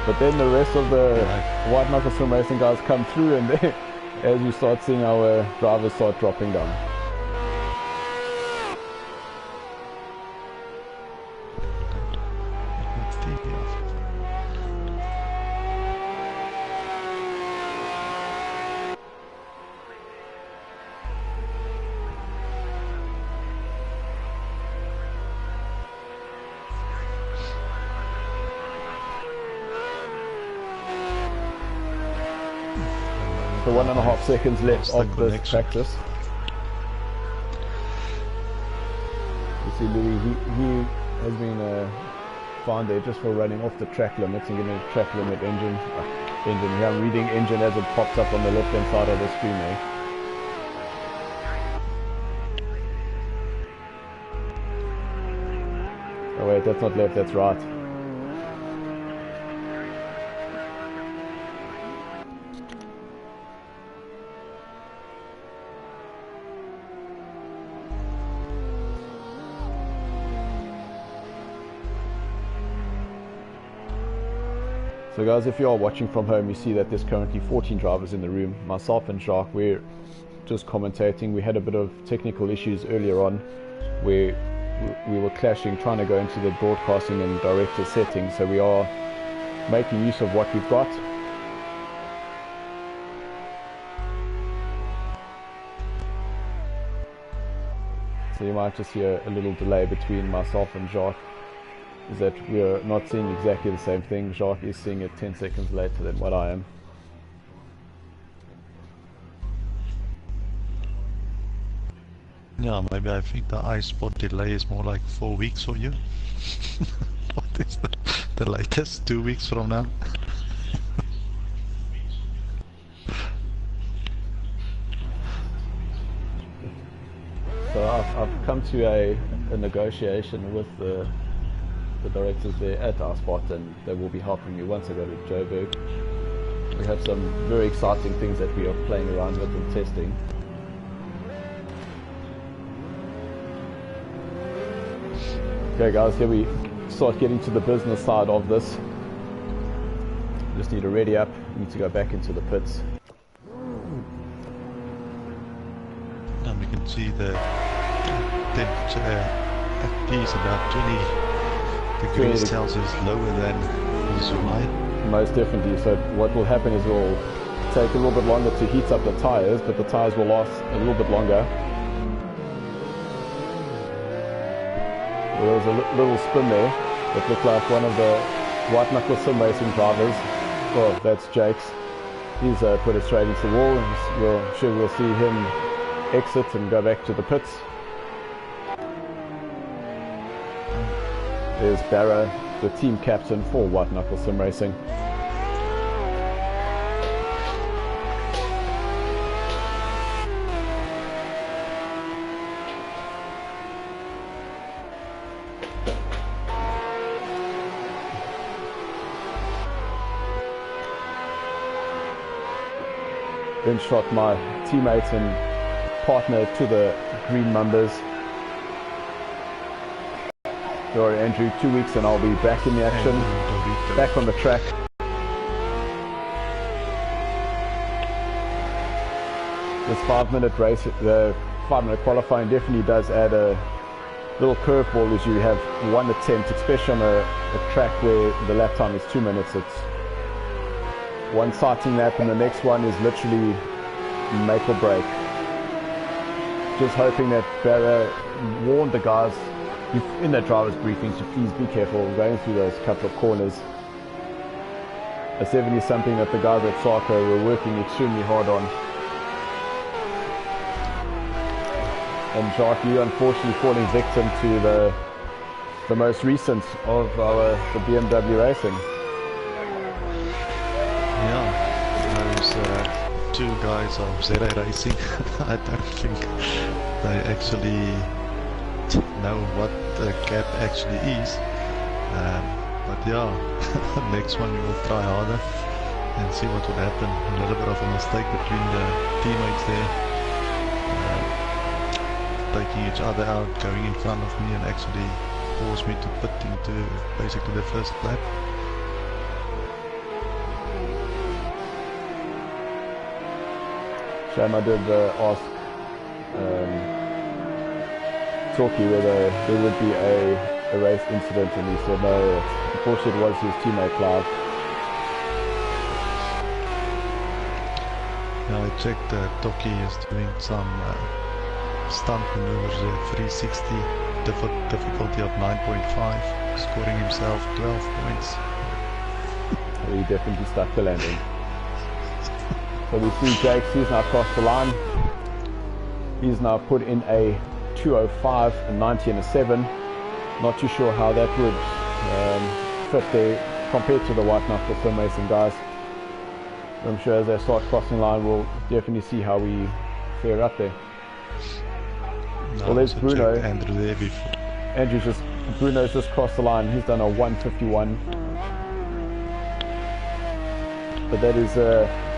But then the rest of the White Knuckle Sim Racing guys come through, and then as you start seeing our drivers start dropping down. So 1.5 seconds left of this practice. You see Louis, he has been found there just for running off the track limits and getting a track limit engine. Here I'm reading engine as it pops up on the left hand side of the screen there. Oh wait, that's not left, that's right. So guys, if you are watching from home, you see that there's currently 14 drivers in the room. Myself and Jacques, we're just commentating. We had a bit of technical issues earlier on where we were clashing, trying to go into the broadcasting and director settings. So we are making use of what we've got. So you might just hear a little delay between myself and Jacques. Is that we are not seeing exactly the same thing. Jacques is seeing it 10 seconds later than what I am. Yeah, maybe I think the iSpot delay is more like 4 weeks for you. What is the latest? 2 weeks from now? So I've come to a negotiation with the directors there at our spot, and they will be helping me once I go to Joburg. We have some very exciting things that we are playing around with and testing. Okay guys, here we start getting to the business side of this. Just need to ready up, need to go back into the pits. And we can see the temperature at P is about 20 degrees Celsius lower than July. Most definitely. So what will happen is we'll take a little bit longer to heat up the tires, but the tires will last a little bit longer. There was a little spin there that looked like one of the White Knuckle Sim Racing drivers. Well, that's Jake's. He's put it straight into the wall, and we'll see him exit and go back to the pits. There's Barra, the team captain for White Knuckle Sim Racing. Then shot my teammate and partner to the green numbers. Sorry Andrew, 2 weeks and I'll be back in the action, back on the track. This 5-minute race, the 5-minute qualifying definitely does add a little curveball is you have one attempt, especially on a track where the lap time is 2 minutes. It's one sighting lap and the next one is literally make or break. Just hoping that Barra warned the guys in that driver's briefing to please be careful going through those couple of corners. That's definitely something that the guys at SARCO were working extremely hard on. And Jacques, you unfortunately falling victim to the most recent of the BMW racing. Yeah, those two guys of Zera Racing, I don't think they actually know what the gap actually is. But yeah, next one we will try harder and see what will happen. A little bit of a mistake between the teammates there. Taking each other out, going in front of me and actually forced me to put into basically the first lap. Shame I did ask Torquay whether there would be a race incident, and he said no, unfortunately it was his teammate Clive. Yeah, I checked Toki is doing some stunt maneuvers there, 360, difficulty of 9.5, scoring himself 12 points. He definitely stuck the landing. So we see Jakes, he's now crossed the line. He's now put in a 205, a 90 and a 7. Not too sure how that would fit there compared to the White Knuckle Sim Racing guys. I'm sure as they start crossing the line we'll definitely see how we fare up there. No, well, there's Bruno. Andrew there before. Bruno's just crossed the line. He's done a 151. But that is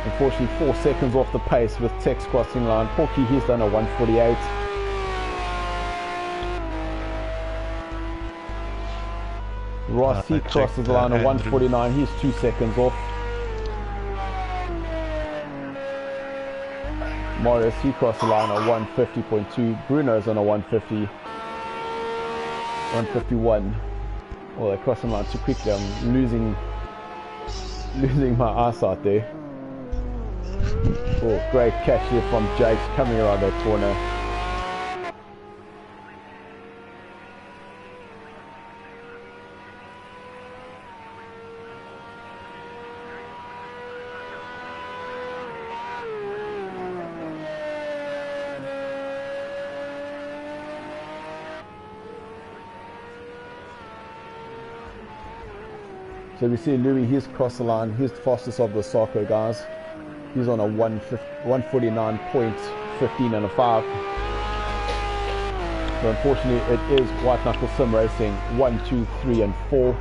unfortunately 4 seconds off the pace with Tex crossing the line. Porky, he's done a 148. Ross, he crosses the line at 149. He's 2 seconds off. Morris, he crossed the line at 150.2. Bruno's on a 150. 151. Well, they're crossing the line too quickly. I'm losing my eyesight there. Oh, great catch here from Jakes coming around that corner. So we see Louis, he's crossed the line. He's the fastest of the SARCO guys. He's on a 149.15 and a 5. So unfortunately it is White Knuckle Sim Racing 1, 2, 3 and 4.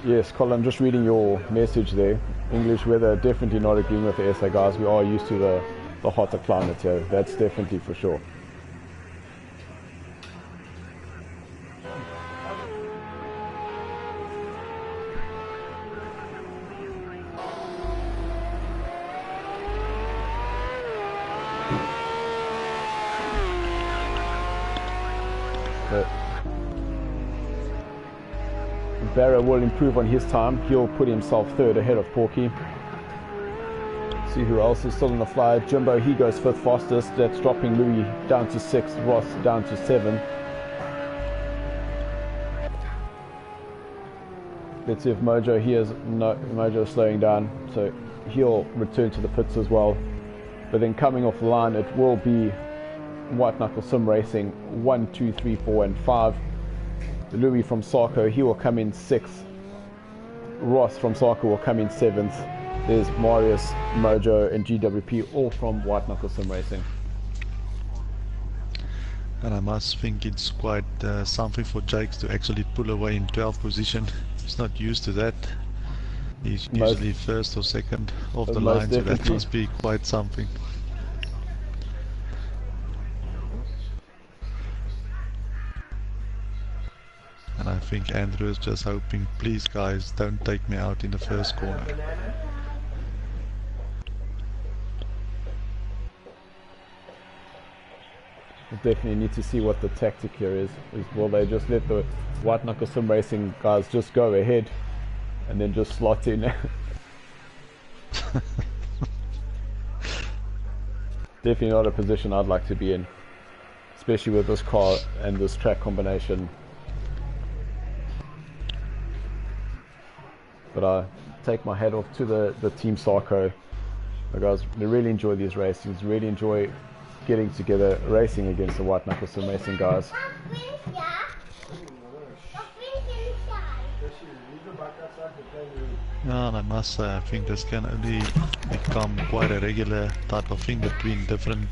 Yes, Colin, I'm just reading your message there. English weather, definitely not agreeing with the SA guys. We are used to the hotter climate here. That's definitely for sure. Barra will improve on his time. He'll put himself third ahead of Porky. See who else is still in the fly. Jimbo, he goes fifth fastest. That's dropping Louis down to 6th, Ross down to 7. Let's see if Mojo, Mojo slowing down, so he'll return to the pits as well. But then coming off the line, it will be White Knuckle Sim Racing 1, 2, 3, 4 and 5. Louis from SARCO, he will come in 6th. Ross from SARCO will come in 7th. There's Marius, Mojo, and GWP, all from White Knuckle Sim Racing. And I must think it's quite something for Jakes to actually pull away in 12th position. He's not used to that. He's usually first or second off the line, so that must be quite something. And I think Andrew is just hoping, please guys, don't take me out in the first corner. We definitely need to see what the tactic here is. Will they just let the White Knuckle Sim Racing guys just go ahead and then just slot in? Definitely not a position I'd like to be in, especially with this car and this track combination. But I take my hat off to the Team SARCO. The guys, they really enjoy these races, really enjoy getting together, racing against the White Knuckle Sim Racing guys. Yeah, and I must say, I think this can only become quite a regular type of thing between different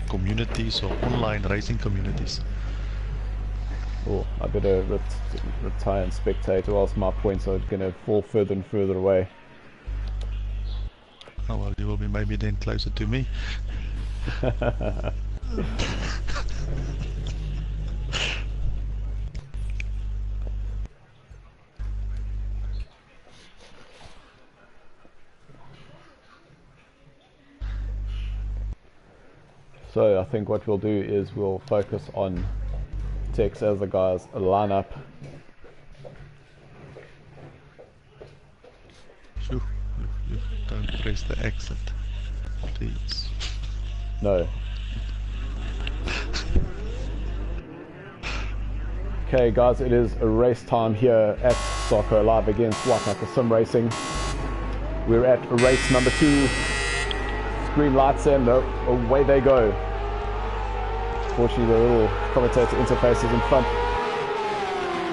communities or online racing communities. Oh, I better retire and spectate, or else my points are going to fall further and further away. Oh well, you will be maybe then closer to me. So I think what we'll do is we'll focus on Tex as the guys line up. Phew, you don't press the exit, please. No. Okay guys, it is a race time here at SARCO Live against White Knuckle Sim Racing. We're at race number 2. Green lights and away they go. Fortunately the little commentator interface is in front.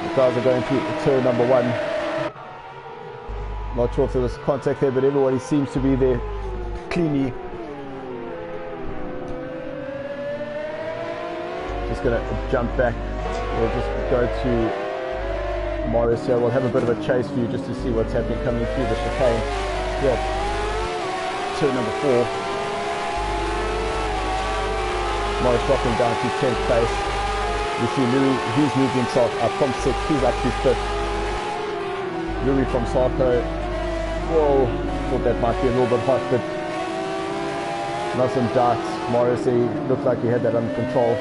The guys are going through turn number 1. Not sure if there was contact there, but everybody seems to be there cleanly. Just going to jump back. We'll just go to Marius here. We'll have a bit of a chase for you just to see what's happening coming through the chicane. Yeah. Turn number 4. Morris dropping down to 10th place. You see Louis, he's moved himself up from 6th, he's up to 5th. Louis from SARCO, whoa, thought that might be a little bit hot, but not some darts. Morris, he looked like he had that under control.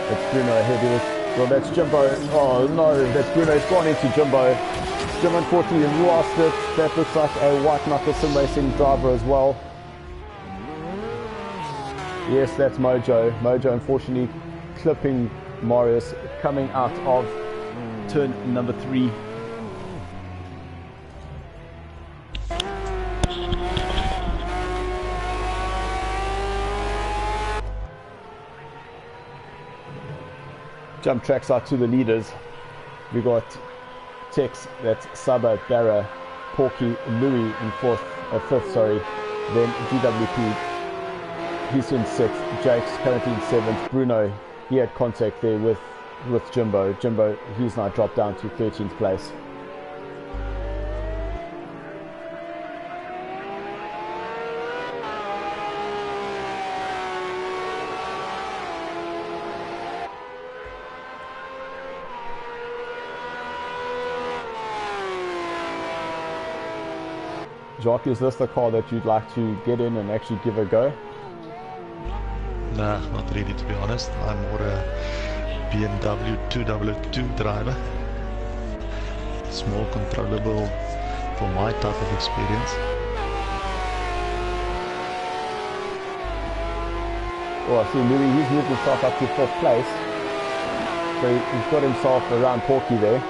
That's Bruno ahead, well that's Jimbo, oh no, that's Bruno, he's gone into Jimbo. Jimbo unfortunately lost it. That looks like a White Knuckle Sim Racing driver as well. Yes, that's Mojo. Mojo unfortunately clipping Marius coming out of turn number 3. Jump tracks out to the leaders. We got Tex, that's Saba, Barra, Porky, Louis in 5th, sorry. Then GWP. He's in 6th, Jake's currently in 7th, Bruno, he had contact there with Jimbo. Jimbo, he's now dropped down to 13th place. Jock, is this the car that you'd like to get in and actually give a go? Nah, not really to be honest. I'm more a BMW 202 driver. It's more controllable for my type of experience. Well, I see Louis, he's moved himself up to 4th place. So he's got himself around Porky there.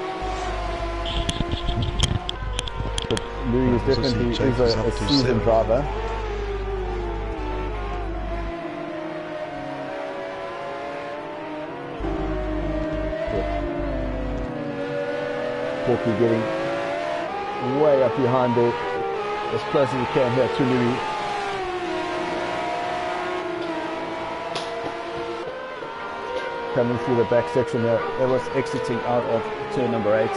But Louis is definitely a seasoned driver. Porky getting way up behind there, as close as we can here to Louis. Coming through the back section here, it was exiting out of turn number 8.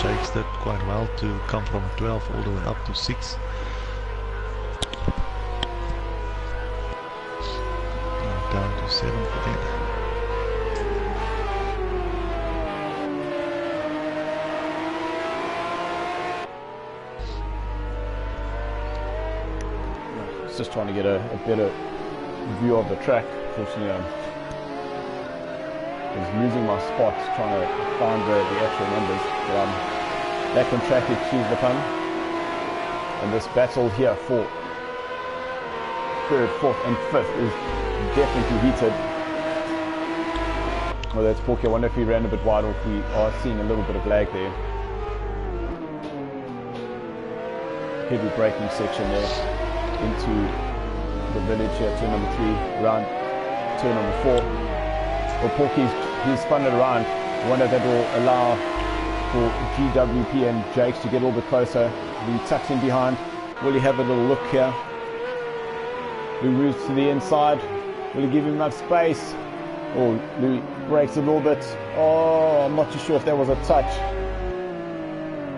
Jake's did quite well to come from 12 all the way up to 6. And down to 7 again. Just trying to get a better view of the track. Fortunately, I was losing my spot trying to find the actual numbers. But back on track, excuse the pun. And this battle here for 3rd, 4th and 5th is definitely heated. Oh, that's Porky. I wonder if he ran a bit wide or if we are seeing a little bit of lag there. Heavy braking section there into the village here, turn number 3, around turn number 4. Well, Porky's he's spun it around. I wonder if that will allow for GWP and Jakes to get a little bit closer. He tucks in behind. Will he have a little look here? He moves to the inside. Will he give him enough space? Oh, Louis brakes a little bit. Oh, I'm not too sure if that was a touch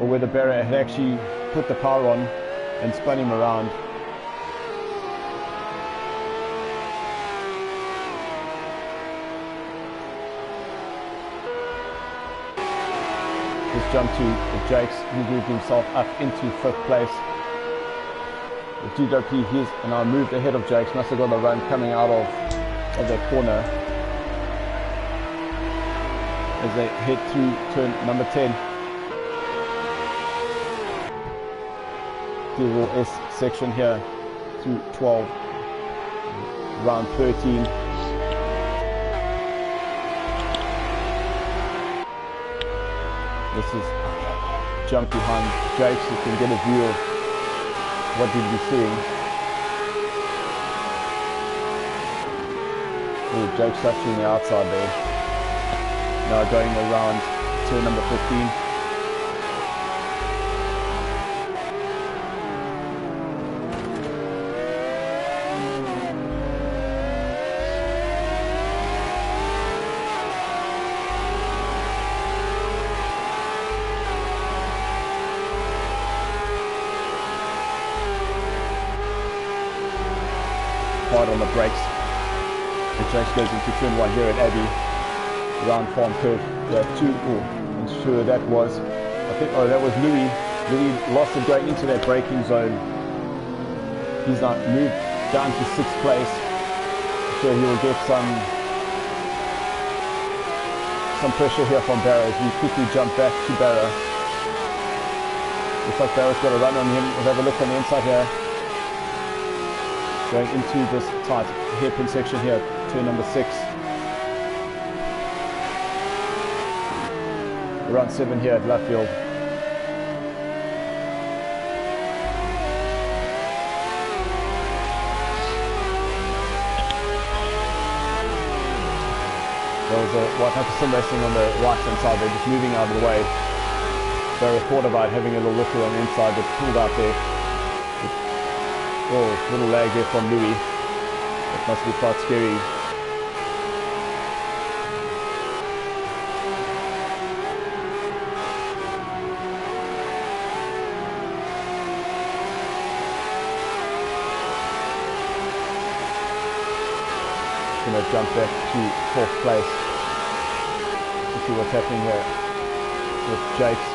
or whether Barra had actually put the power on and spun him around. Just jump to Jakes, he moved himself up into 5th place. The GWP, he's now moved ahead of Jakes, must have got a run coming out of that corner as they head through turn number 10. The little S section here through 12, round 13. This is jump behind Jakes, you can get a view of what did we seeing. Oh, Jakes touching the outside there. Now going around turn number 15. Hard on the brakes. And Jakes goes into turn 1 here at Abbey. Round farm curve. Yeah, 2. Oh, I'm sure that was. I think. Oh, that was Louis. Louis lost it going into that braking zone. He's now moved down to 6th place. So he will get some pressure here from Barra as we quickly jump back to Barra. Looks like Barra's got a run on him. We'll have a look on the inside here. Going into this tight hairpin section here, turn number 6. Around 7 here at Luffield. There was a White Knuckle Sim Racing on the right hand side there, just moving out of the way. Barra thought about having a little look on the inside, but pulled out there. Oh, little lag there from Louis. That must be quite scary. Going to jump back to 4th place to see what's happening here with Jakes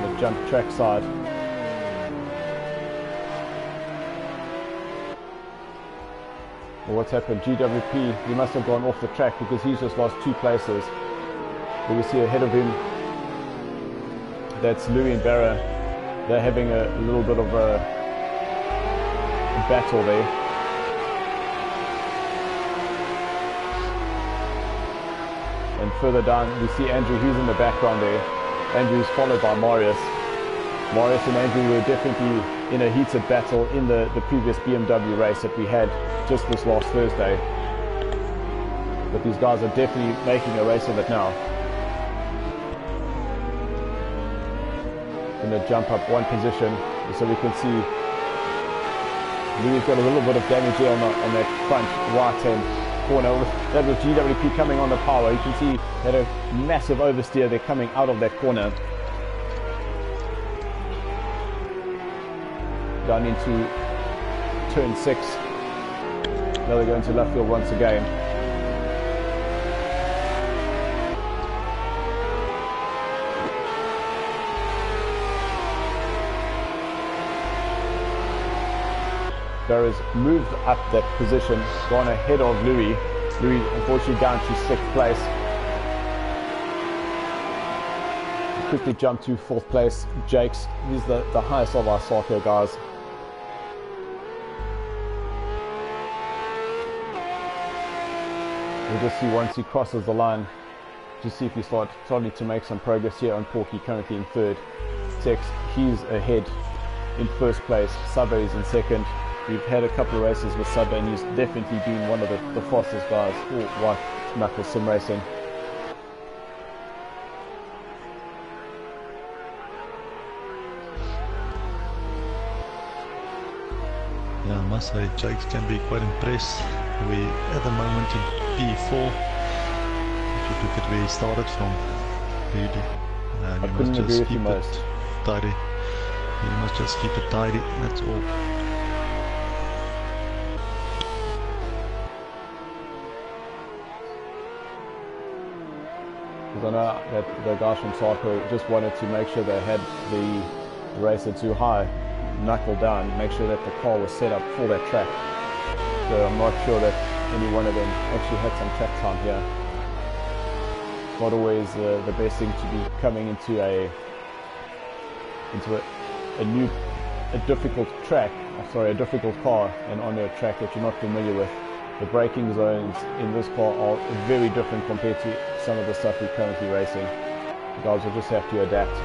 on the jump track side. Well, what's happened? GWP, he must have gone off the track because he's just lost 2 places. But we see ahead of him, that's Louis and Barra. They're having a little bit of a battle there. And further down, we see Andrew, who's in the background there. Andrew's followed by Marius. Marius and Andrew were definitely in a heated battle in the previous BMW race that we had just this last Thursday. But these guys are definitely making a race of it now. Going to jump up one position so we can see Louis got a little bit of damage here on that front right-hand corner. That was GWP coming on the power. You can see they had a massive oversteer there coming out of that corner. Down into turn 6. Now they're going to left field once again. Barra's moved up that position, gone ahead of Louis. Louis unfortunately down to 6th place. Quickly jumped to 4th place. Jakes, he's the highest of our SARCO guys. We'll just see once he crosses the line, to see if he starting to make some progress here on Porky, currently in 3rd. Tex, he's ahead in 1st place. Subba is in 2nd. We've had a couple of races with Subba and he's definitely been one of the fastest guys for White Knuckle Sim Racing. Yeah, I must say Jakes can be quite impressed. We at the moment in P4. If you look at where he started from, really, you must just keep it tidy. You must just keep it tidy. That's all. I know that the guys from SARCO just wanted to make sure they had the racer too high, knuckle down, make sure that the car was set up for that track. So I'm not sure that any one of them actually had some track time here. It's not always the best thing to be coming into a difficult track, a difficult car, and on a track that you're not familiar with. The braking zones in this car are very different compared to some of the stuff we're currently racing. You guys will just have to adapt.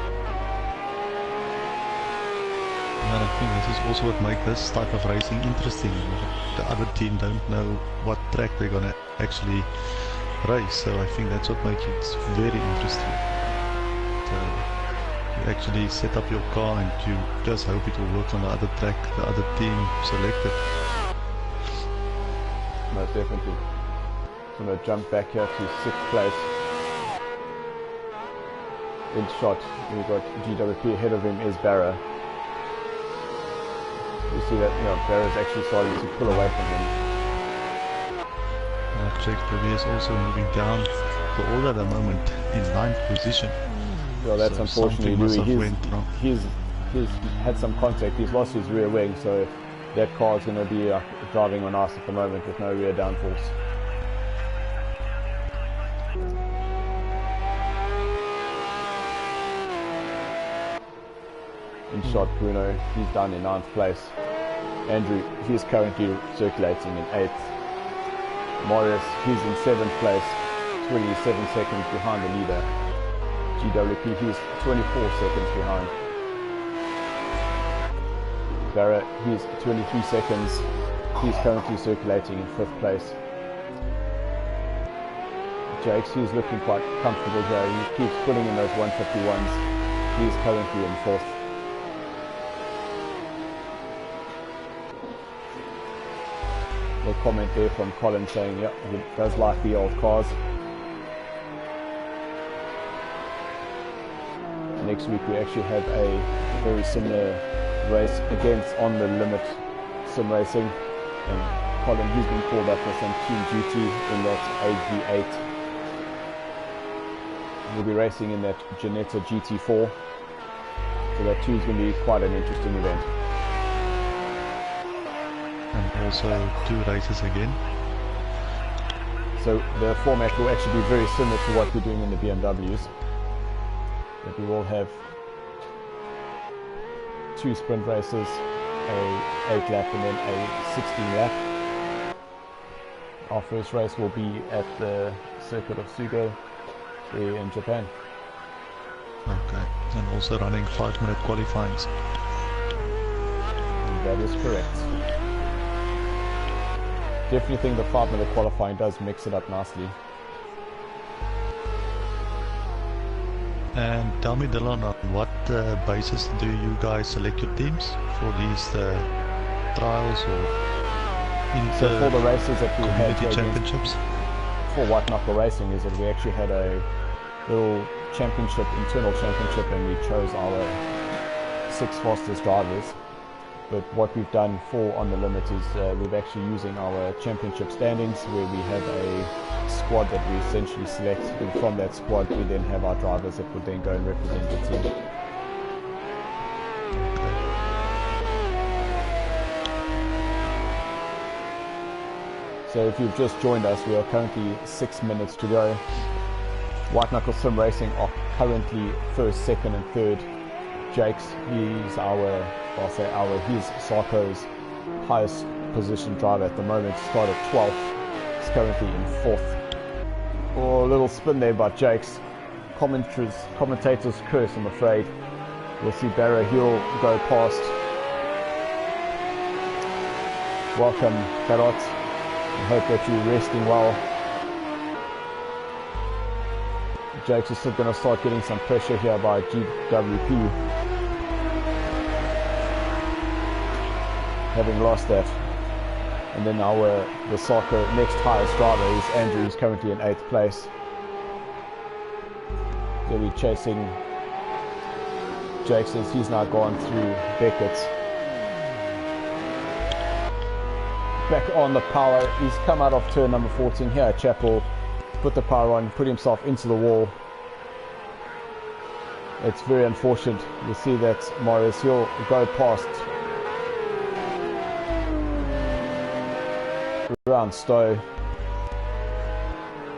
And I think this is also what makes this type of racing interesting. The other team don't know what track they're going to actually race, so I think that's what makes it very interesting. So you actually set up your car and you just hope it will work on the other track the other team selected. Most definitely. So I'm going to jump back here to 6th place. In shot, we've got GWP. Ahead of him is Barra. You see that, Barra's actually starting to pull away from him. JXW is also moving down the order at the moment in 9th position. Well, that's so unfortunately Louis. He's had some contact. He's lost his rear wing, so that car is going to be driving on ice at the moment with no rear downforce. In shot, Bruno, he's down in 9th place. Andrew, he's currently circulating in 8th. Marius, he's in 7th place, 27 seconds behind the leader. GWP, he's 24 seconds behind. Barra, he's 23 seconds. He's currently circulating in 5th place. Jakes, he's looking quite comfortable here. He keeps pulling in those 151s. He's currently in 4th. A comment there from Colin saying, yeah, he does like the old cars. Next week we actually have a very similar race against On the Limit Sim Racing, and Colin, he's been called up for some team duty in that AV8. We'll be racing in that Janetta GT4, so that too is going to be quite an interesting event. And also 2 races again. So the format will actually be very similar to what we're doing in the BMWs. But we will have 2 sprint races, a 8 lap and then a 16 lap. Our first race will be at the circuit of Sugo, in Japan. Okay, and also running 5-minute qualifyings. That is correct. Definitely think the 5-minute qualifying does mix it up nicely. And tell me, Dylan, on what basis do you guys select your teams for these trials or So for the races that we had community championships? For White Knuckle Racing is that we actually had a little championship, internal championship, and we chose our 6 fastest drivers. But what we've done for On The Limit is we're actually using our championship standings, where we have a squad that we essentially select, and from that squad we then have our drivers that would then go and represent the team. So if you've just joined us, we are currently 6 minutes to go. White Knuckle Sim Racing are currently first, second and third. Jake's, he's he's SARCO's highest position driver at the moment. Started 12th, he's currently in 4th. Oh, a little spin there by Jake's. Commentators curse, I'm afraid. We'll see Barra, he'll go past. Welcome, Carrot. I hope that you're resting well. Jake's is still going to start getting some pressure here by GWP. Having lost that. And then the SARCO next highest driver is Andrew, who's currently in 8th place. They'll be chasing Jake, says he's now gone through Beckett's. Back on the power, he's come out of turn number 14 here at Chapel. Put the power on, put himself into the wall. It's very unfortunate. You see that Morris, he'll go past around Stowe.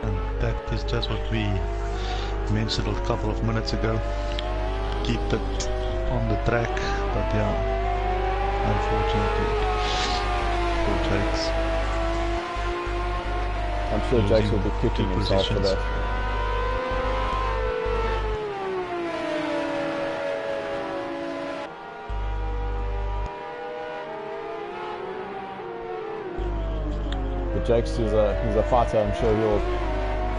And that is just what we mentioned a couple of minutes ago. Keep it on the track, but yeah, unfortunately for Jakes. I'm sure Jakes will be kicking himself for that. But Jakes is a fighter. I'm sure he'll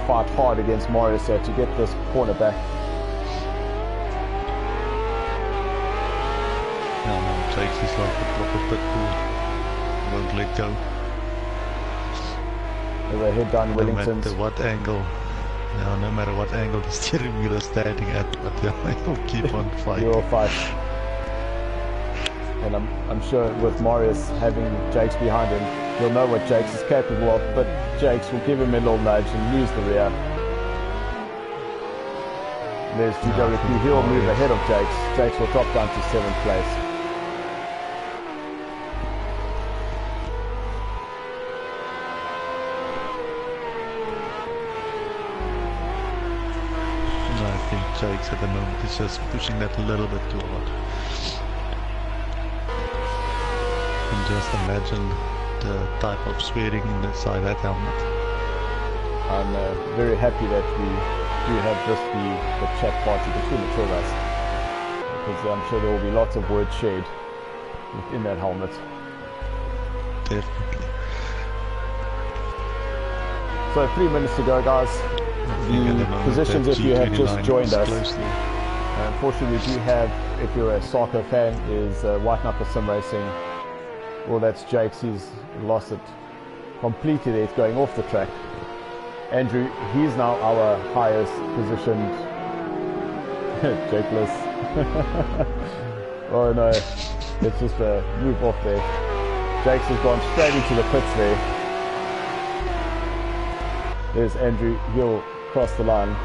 fight hard against Morris to get this corner back. Yeah, no, Jakes is like a proper pit bull. Won't let go. They head down Wellington. No matter what angle, no matter what angle the steering wheel is standing at, but he'll keep on fighting. He'll fight. And I'm sure with Morris having Jakes behind him, he'll know what Jakes is capable of, but Jakes will give him a little nudge and lose the rear. There's GWP, he'll move ahead of Jakes. Jakes will drop down to 7th place. I think Jakes at the moment is just pushing that a little bit too hard. And just imagine the type of swearing inside that helmet. I'm very happy that we do have just the chat party between the two of us, because I'm sure there will be lots of words shared within that helmet. Definitely. So 3 minutes to go, guys. The positions, if you have just joined us, unfortunately we do have, if you're a SARCO fan, is White Knuckle Sim Racing. Well, that's Jakes, he's lost it completely there, it's going off the track. Andrew, he's now our highest positioned Jakeless. Oh no, it's just a move off there. Jakes has gone straight into the pits there. There's Andrew, he'll cross the line.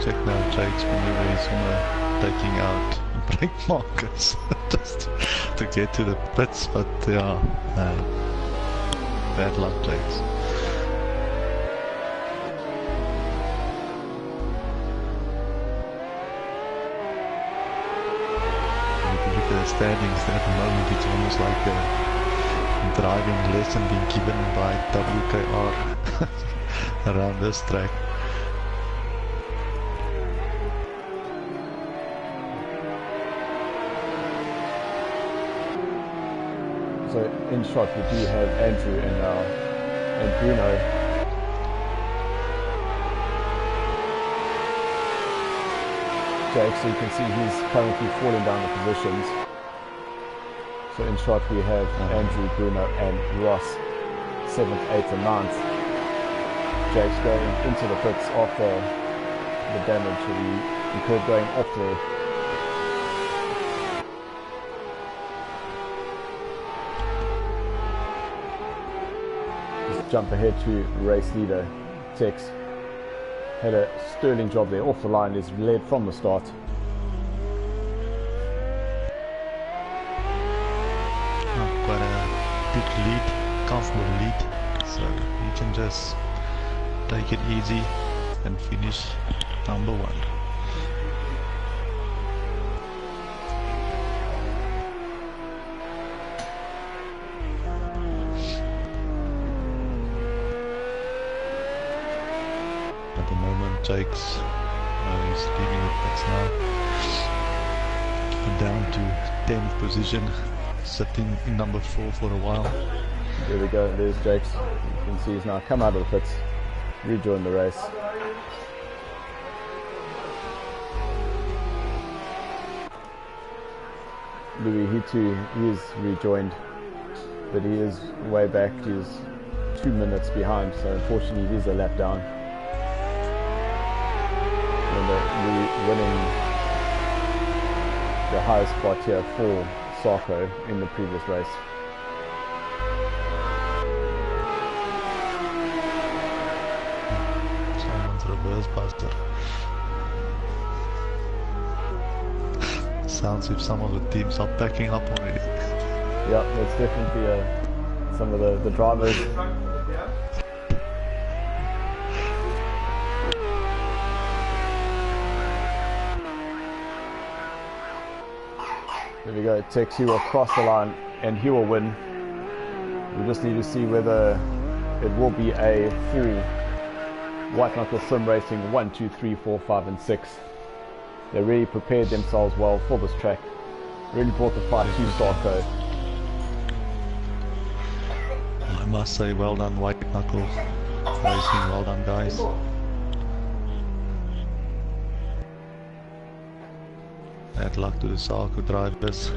Check now Jakes maneuvers from taking out brake markers just to get to the pits, but yeah, bad luck Jakes. If you look at the standings at the moment, it's almost like a driving lesson being given by WKR. around this track. So in shot we do have Andrew and Bruno. Jake, so you can see he's currently falling down the positions. So in shot we have Andrew, Bruno and Ross, 7th, 8th and 9th. Jake's going into the pits after the damage that he incurred going off there. Just jump ahead to race leader, Tex. Had a sterling job there, off the line, is led from the start. Quite a big lead, comfortable lead, so you can just take it easy and finish number 1. At the moment, Jake's he's leaving the pits now. Down to 10th position, sitting in number 4 for a while. There we go, there's Jake's. You can see he's now come out of the pits, rejoined the race. Louis, he too, he is rejoined, but he is way back, he's 2 minutes behind, so unfortunately he is a lap down. Winning the highest spot here for SARCO in the previous race. Someone's reverse buster. Sounds if some of the teams are packing up already. Yeah, that's definitely some of the drivers. There we go, Tex, he will cross the line and he will win. We just need to see whether it will be a full White Knuckle Sim Racing 1, 2, 3, 4, 5 and 6. They really prepared themselves well for this track. Really brought the fight to SARCO. I must say, well done White Knuckle Racing, well done guys. Bad luck to the SARCO drivers.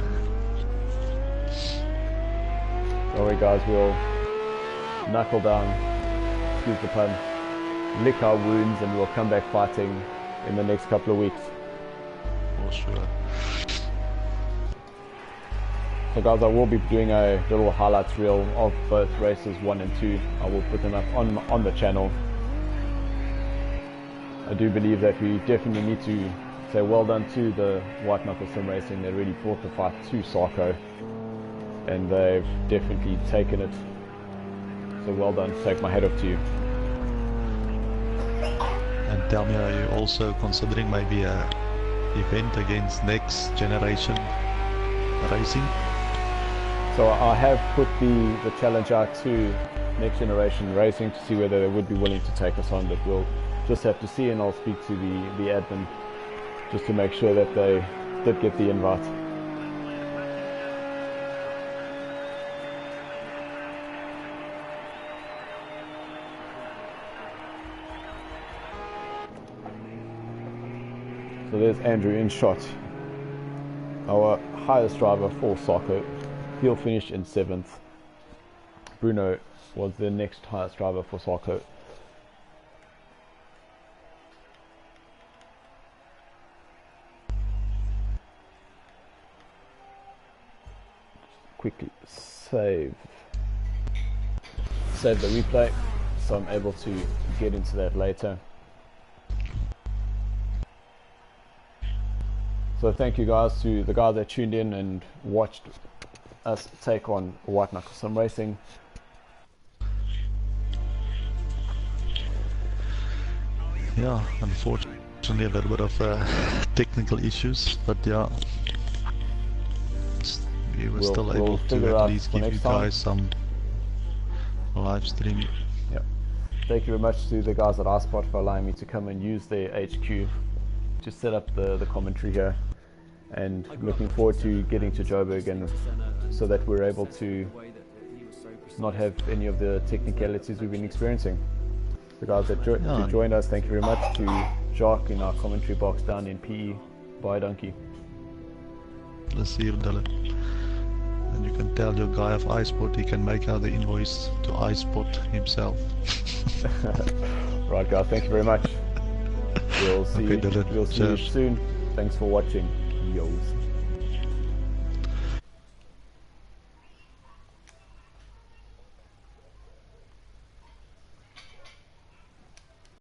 Alright guys, we'll knuckle down, excuse the pun, lick our wounds and we'll come back fighting in the next couple of weeks. For sure. So guys, I will be doing a little highlights reel of both races 1 and 2. I will put them up on the channel. I do believe that we definitely need to say well done to the White Knuckle Sim Racing. They really brought the fight to SARCO and they've definitely taken it. So well done, take my hat off to you. And tell me, are you also considering maybe a event against Next Generation Racing? So I have put the challenge out to Next Generation Racing to see whether they would be willing to take us on, but we'll just have to see, and I'll speak to the admin just to make sure that they did get the invite. So there's Andrew in shot, our highest driver for SARCO. He'll finish in 7th. Bruno was the next highest driver for SARCO. Quickly save the replay so I'm able to get into that later. So thank you guys to the guys that tuned in and watched us take on White Knuckle Sim Racing. Yeah, unfortunately a little bit of technical issues, but yeah, we were still able to at least give you guys some live stream. Yep. thank you very much to the guys at iSpot for allowing me to come and use their HQ to set up the commentary here. And looking forward to getting to Joburg, and so that we're able to not have any of the technicalities we've been experiencing. The guys that joined us, thank you very much. To Jacques in our commentary box down in PE. Bye, donkey. Plezier, Dylan. And you can tell your guy of iSpot he can make out the invoice to iSpot himself. Right, guys, thank you very much. We'll see you soon. Thanks for watching. Yos.